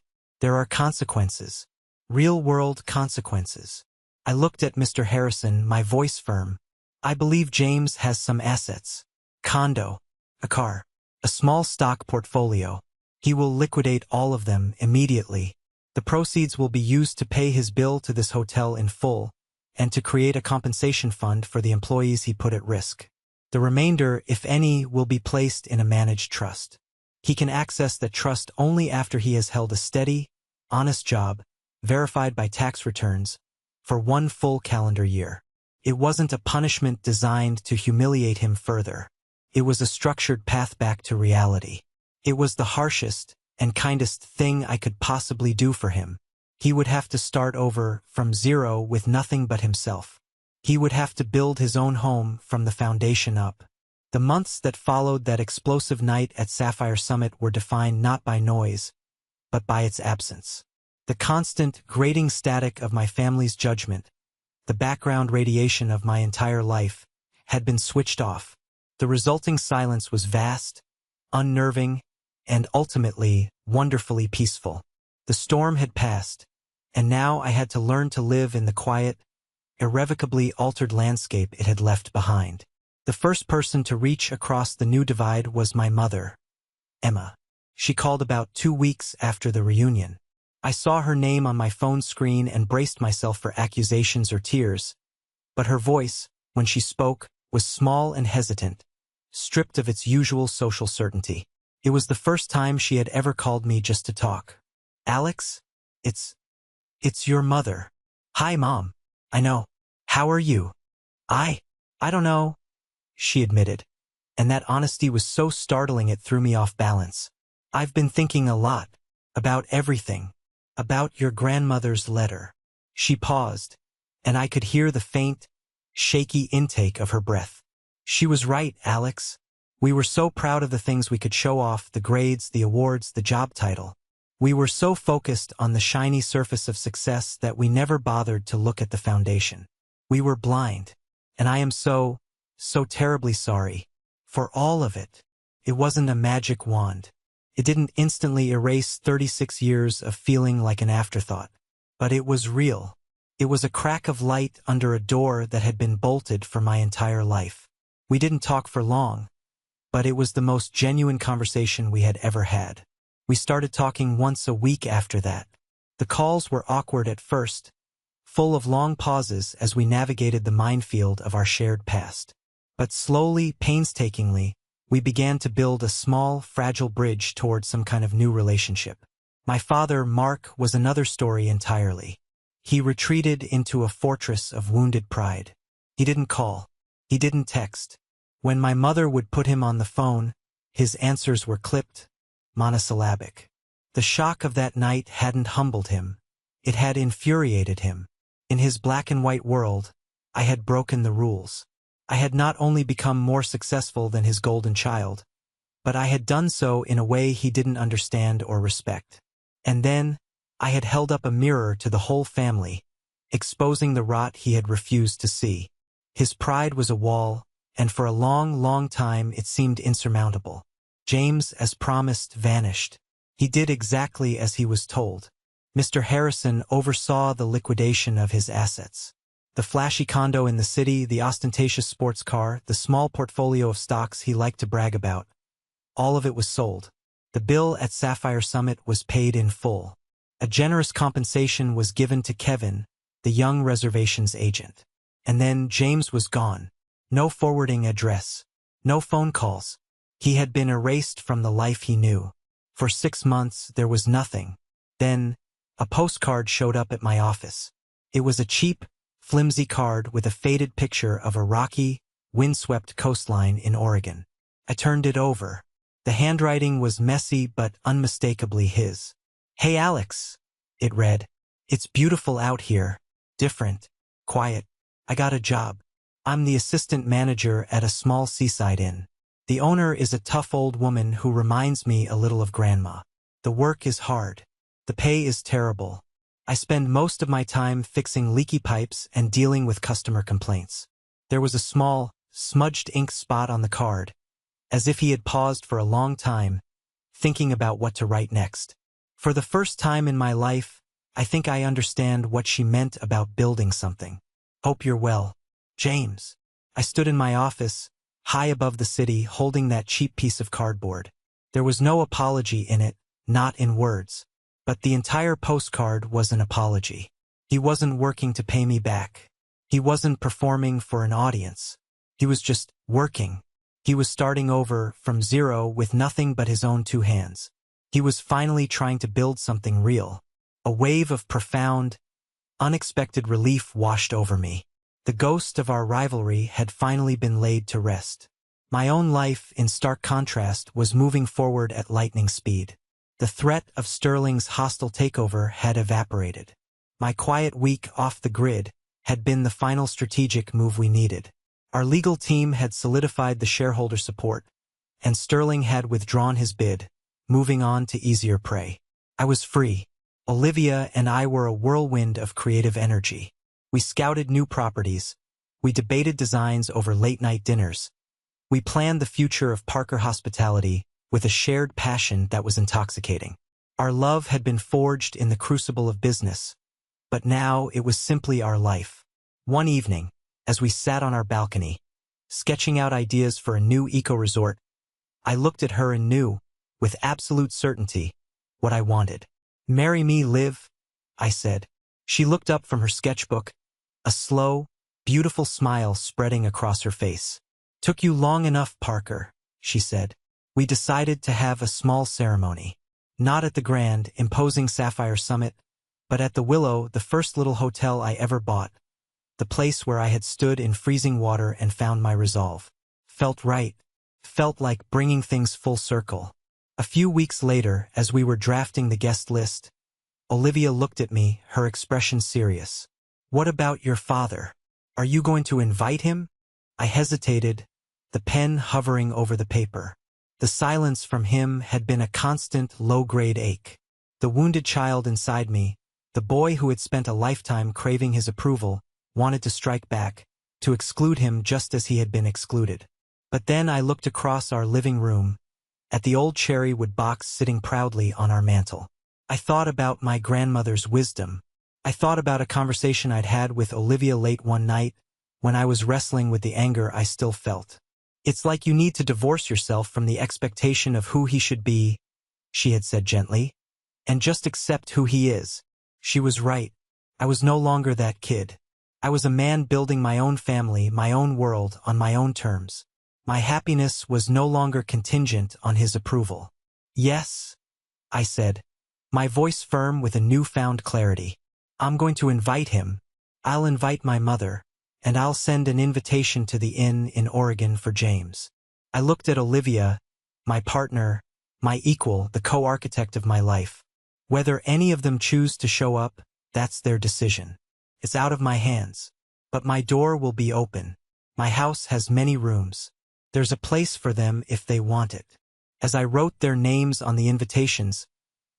There are consequences. Real-world consequences. I looked at Mr. Harrison, my voice firm. I believe James has some assets. Condo, a car, a small stock portfolio. He will liquidate all of them immediately. The proceeds will be used to pay his bill to this hotel in full and to create a compensation fund for the employees he put at risk. The remainder, if any, will be placed in a managed trust. He can access that trust only after he has held a steady, honest job, verified by tax returns, for 1 full calendar year. It wasn't a punishment designed to humiliate him further. It was a structured path back to reality. It was the harshest and kindest thing I could possibly do for him. He would have to start over from zero with nothing but himself. He would have to build his own home from the foundation up. The months that followed that explosive night at Sapphire Summit were defined not by noise, but by its absence. The constant, grating static of my family's judgment, the background radiation of my entire life, had been switched off. The resulting silence was vast, unnerving, and ultimately wonderfully peaceful. The storm had passed, and now I had to learn to live in the quiet, irrevocably altered landscape it had left behind. The first person to reach across the new divide was my mother, Emma. She called about 2 weeks after the reunion. I saw her name on my phone screen and braced myself for accusations or tears, but her voice, when she spoke, was small and hesitant, stripped of its usual social certainty. It was the first time she had ever called me just to talk. Alex, it's your mother. Hi, Mom. I know. How are you? I don't know, she admitted, and that honesty was so startling it threw me off balance. I've been thinking a lot, about everything, about your grandmother's letter. She paused, and I could hear the faint, shaky intake of her breath. She was right, Alex. We were so proud of the things we could show off, the grades, the awards, the job title. We were so focused on the shiny surface of success that we never bothered to look at the foundation. We were blind, and I am so terribly sorry. For all of it. It wasn't a magic wand. It didn't instantly erase 36 years of feeling like an afterthought. But it was real. It was a crack of light under a door that had been bolted for my entire life. We didn't talk for long, but it was the most genuine conversation we had ever had. We started talking once a week after that. The calls were awkward at first, full of long pauses as we navigated the minefield of our shared past. But slowly, painstakingly, we began to build a small, fragile bridge toward some kind of new relationship. My father, Mark, was another story entirely. He retreated into a fortress of wounded pride. He didn't call. He didn't text. When my mother would put him on the phone, his answers were clipped, monosyllabic. The shock of that night hadn't humbled him. It had infuriated him. In his black and white world, I had broken the rules. I had not only become more successful than his golden child, but I had done so in a way he didn't understand or respect. And then, I had held up a mirror to the whole family, exposing the rot he had refused to see. His pride was a wall, and for a long, long time it seemed insurmountable. James, as promised, vanished. He did exactly as he was told. Mr. Harrison oversaw the liquidation of his assets. The flashy condo in the city, the ostentatious sports car, the small portfolio of stocks he liked to brag about. All of it was sold. The bill at Sapphire Summit was paid in full. A generous compensation was given to Kevin, the young reservations agent. And then James was gone. No forwarding address. No phone calls. He had been erased from the life he knew. For 6 months, there was nothing. Then, a postcard showed up at my office. It was a cheap, flimsy card with a faded picture of a rocky, windswept coastline in Oregon. I turned it over. The handwriting was messy but unmistakably his. "Hey Alex," it read. "It's beautiful out here. Different. Quiet. I got a job. I'm the assistant manager at a small seaside inn. The owner is a tough old woman who reminds me a little of Grandma. The work is hard. The pay is terrible. I spend most of my time fixing leaky pipes and dealing with customer complaints." There was a small, smudged ink spot on the card, as if he had paused for a long time, thinking about what to write next. For the first time in my life, I think I understand what she meant about building something. "Hope you're well, James." I stood in my office, high above the city, holding that cheap piece of cardboard. There was no apology in it, not in words. But the entire postcard was an apology. He wasn't working to pay me back. He wasn't performing for an audience. He was just working. He was starting over from zero with nothing but his own 2 hands. He was finally trying to build something real. A wave of profound, unexpected relief washed over me. The ghost of our rivalry had finally been laid to rest. My own life, in stark contrast, was moving forward at lightning speed. The threat of Sterling's hostile takeover had evaporated. My quiet week off the grid had been the final strategic move we needed. Our legal team had solidified the shareholder support, and Sterling had withdrawn his bid, moving on to easier prey. I was free. Olivia and I were a whirlwind of creative energy. We scouted new properties. We debated designs over late-night dinners. We planned the future of Parker Hospitality with a shared passion that was intoxicating. Our love had been forged in the crucible of business, but now it was simply our life. One evening, as we sat on our balcony, sketching out ideas for a new eco-resort, I looked at her and knew, with absolute certainty, what I wanted. "Marry me, Liv," I said. She looked up from her sketchbook, a slow, beautiful smile spreading across her face. "Took you long enough, Parker," she said. We decided to have a small ceremony. Not at the grand, imposing Sapphire Summit, but at the Willow, the first little hotel I ever bought. The place where I had stood in freezing water and found my resolve. Felt right. Felt like bringing things full circle. A few weeks later, as we were drafting the guest list, Olivia looked at me, her expression serious. "What about your father? Are you going to invite him?" I hesitated, the pen hovering over the paper. The silence from him had been a constant, low-grade ache. The wounded child inside me, the boy who had spent a lifetime craving his approval, wanted to strike back, to exclude him just as he had been excluded. But then I looked across our living room, at the old cherrywood box sitting proudly on our mantel. I thought about my grandmother's wisdom. I thought about a conversation I'd had with Olivia late one night, when I was wrestling with the anger I still felt. "It's like you need to divorce yourself from the expectation of who he should be," she had said gently, "and just accept who he is." She was right. I was no longer that kid. I was a man building my own family, my own world, on my own terms. My happiness was no longer contingent on his approval. "Yes," I said, my voice firm with a newfound clarity. I'm going to invite him. I'll invite my mother, and I'll send an invitation to the inn in Oregon for James. I looked at Olivia, my partner, my equal, the co-architect of my life. Whether any of them choose to show up, that's their decision. It's out of my hands. But my door will be open. My house has many rooms. There's a place for them if they want it. As I wrote their names on the invitations,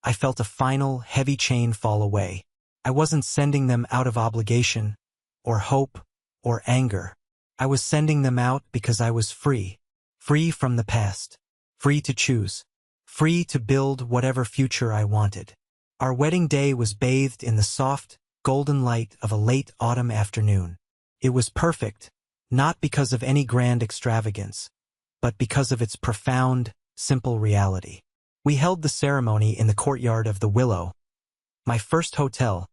I felt a final, heavy chain fall away. I wasn't sending them out of obligation, or hope, or anger. I was sending them out because I was free. Free from the past. Free to choose. Free to build whatever future I wanted. Our wedding day was bathed in the soft, golden light of a late autumn afternoon. It was perfect, not because of any grand extravagance, but because of its profound, simple reality. We held the ceremony in the courtyard of the Willow, my first hotel,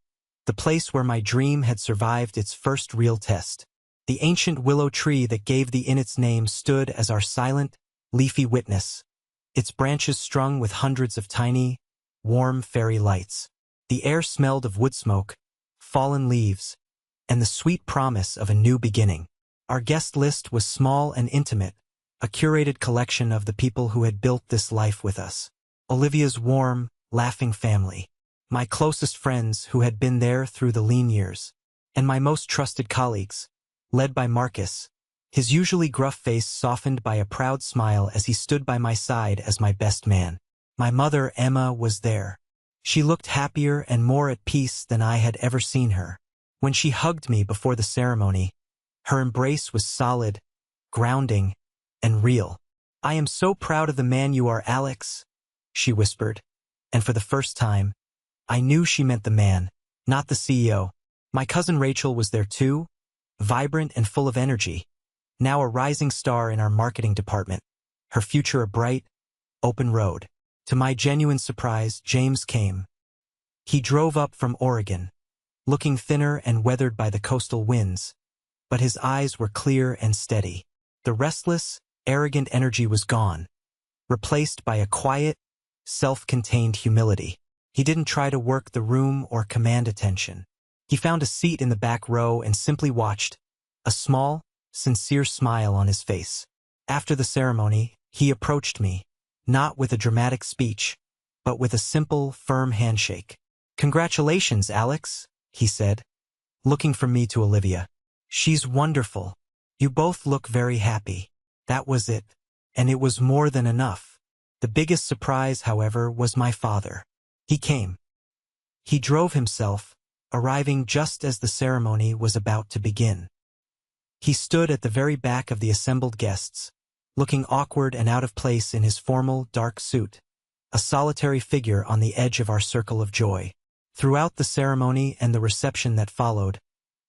the place where my dream had survived its first real test. The ancient willow tree that gave the inn its name stood as our silent, leafy witness, its branches strung with hundreds of tiny, warm fairy lights. The air smelled of wood smoke, fallen leaves, and the sweet promise of a new beginning. Our guest list was small and intimate, a curated collection of the people who had built this life with us. Olivia's warm, laughing family, my closest friends who had been there through the lean years, and my most trusted colleagues, led by Marcus, his usually gruff face softened by a proud smile as he stood by my side as my best man. My mother, Emma, was there. She looked happier and more at peace than I had ever seen her. When she hugged me before the ceremony, her embrace was solid, grounding, and real. "I am so proud of the man you are, Alex," she whispered, and for the first time, I knew she meant the man, not the CEO. My cousin Rachel was there too, vibrant and full of energy, now a rising star in our marketing department, her future a bright, open road. To my genuine surprise, James came. He drove up from Oregon, looking thinner and weathered by the coastal winds, but his eyes were clear and steady. The restless, arrogant energy was gone, replaced by a quiet, self-contained humility. He didn't try to work the room or command attention. He found a seat in the back row and simply watched, a small, sincere smile on his face. After the ceremony, he approached me, not with a dramatic speech, but with a simple, firm handshake. "Congratulations, Alex," he said, looking from me to Olivia. "She's wonderful. You both look very happy." That was it, and it was more than enough. The biggest surprise, however, was my father. He came. He drove himself, arriving just as the ceremony was about to begin. He stood at the very back of the assembled guests, looking awkward and out of place in his formal, dark suit, a solitary figure on the edge of our circle of joy. Throughout the ceremony and the reception that followed,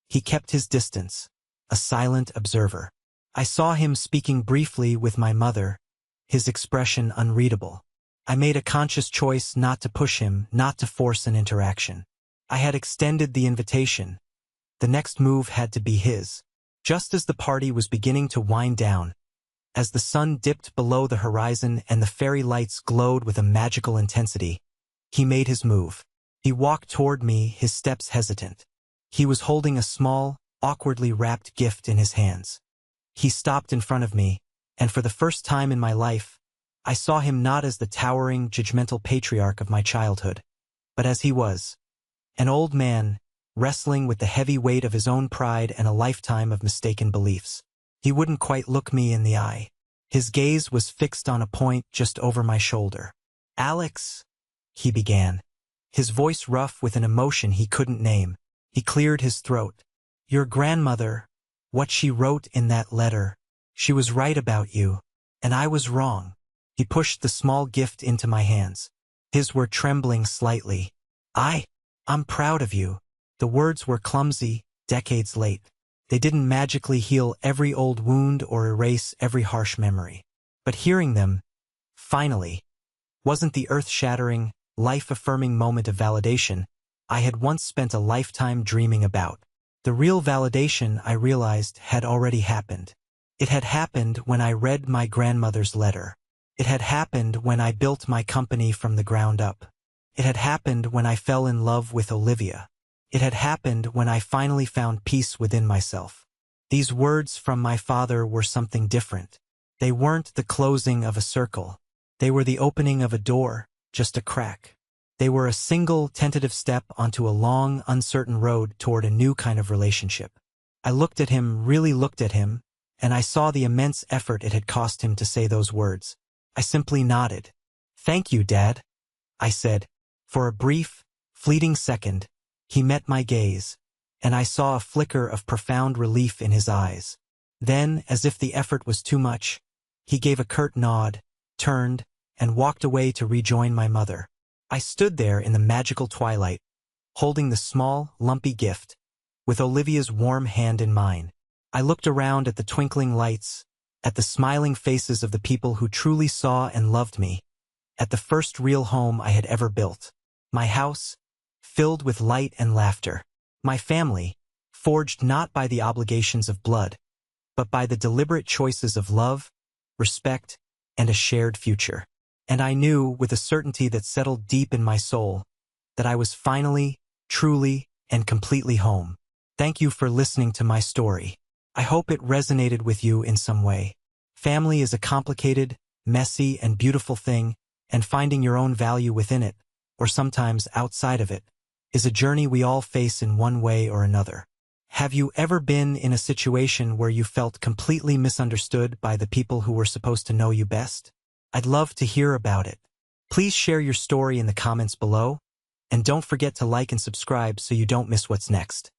he kept his distance, a silent observer. I saw him speaking briefly with my mother, his expression unreadable. I made a conscious choice not to push him, not to force an interaction. I had extended the invitation. The next move had to be his. Just as the party was beginning to wind down, as the sun dipped below the horizon and the fairy lights glowed with a magical intensity, he made his move. He walked toward me, his steps hesitant. He was holding a small, awkwardly wrapped gift in his hands. He stopped in front of me, and for the first time in my life, I saw him not as the towering, judgmental patriarch of my childhood, but as he was, an old man, wrestling with the heavy weight of his own pride and a lifetime of mistaken beliefs. He wouldn't quite look me in the eye. His gaze was fixed on a point just over my shoulder. "Alex," he began, his voice rough with an emotion he couldn't name. He cleared his throat. "Your grandmother, what she wrote in that letter, she was right about you, and I was wrong." He pushed the small gift into my hands. His were trembling slightly. I'm proud of you." The words were clumsy, decades late. They didn't magically heal every old wound or erase every harsh memory. But hearing them, finally, wasn't the earth-shattering, life-affirming moment of validation I had once spent a lifetime dreaming about. The real validation, I realized, had already happened. It had happened when I read my grandmother's letter. It had happened when I built my company from the ground up. It had happened when I fell in love with Olivia. It had happened when I finally found peace within myself. These words from my father were something different. They weren't the closing of a circle. They were the opening of a door, just a crack. They were a single, tentative step onto a long, uncertain road toward a new kind of relationship. I looked at him, really looked at him, and I saw the immense effort it had cost him to say those words. I simply nodded. "Thank you, Dad," I said. For a brief, fleeting second, he met my gaze, and I saw a flicker of profound relief in his eyes. Then, as if the effort was too much, he gave a curt nod, turned, and walked away to rejoin my mother. I stood there in the magical twilight, holding the small, lumpy gift, with Olivia's warm hand in mine. I looked around at the twinkling lights, at the smiling faces of the people who truly saw and loved me, at the first real home I had ever built. My house, filled with light and laughter. My family, forged not by the obligations of blood, but by the deliberate choices of love, respect, and a shared future. And I knew, with a certainty that settled deep in my soul, that I was finally, truly, and completely home. Thank you for listening to my story. I hope it resonated with you in some way. Family is a complicated, messy, and beautiful thing, and finding your own value within it, or sometimes outside of it, is a journey we all face in one way or another. Have you ever been in a situation where you felt completely misunderstood by the people who were supposed to know you best? I'd love to hear about it. Please share your story in the comments below, and don't forget to like and subscribe so you don't miss what's next.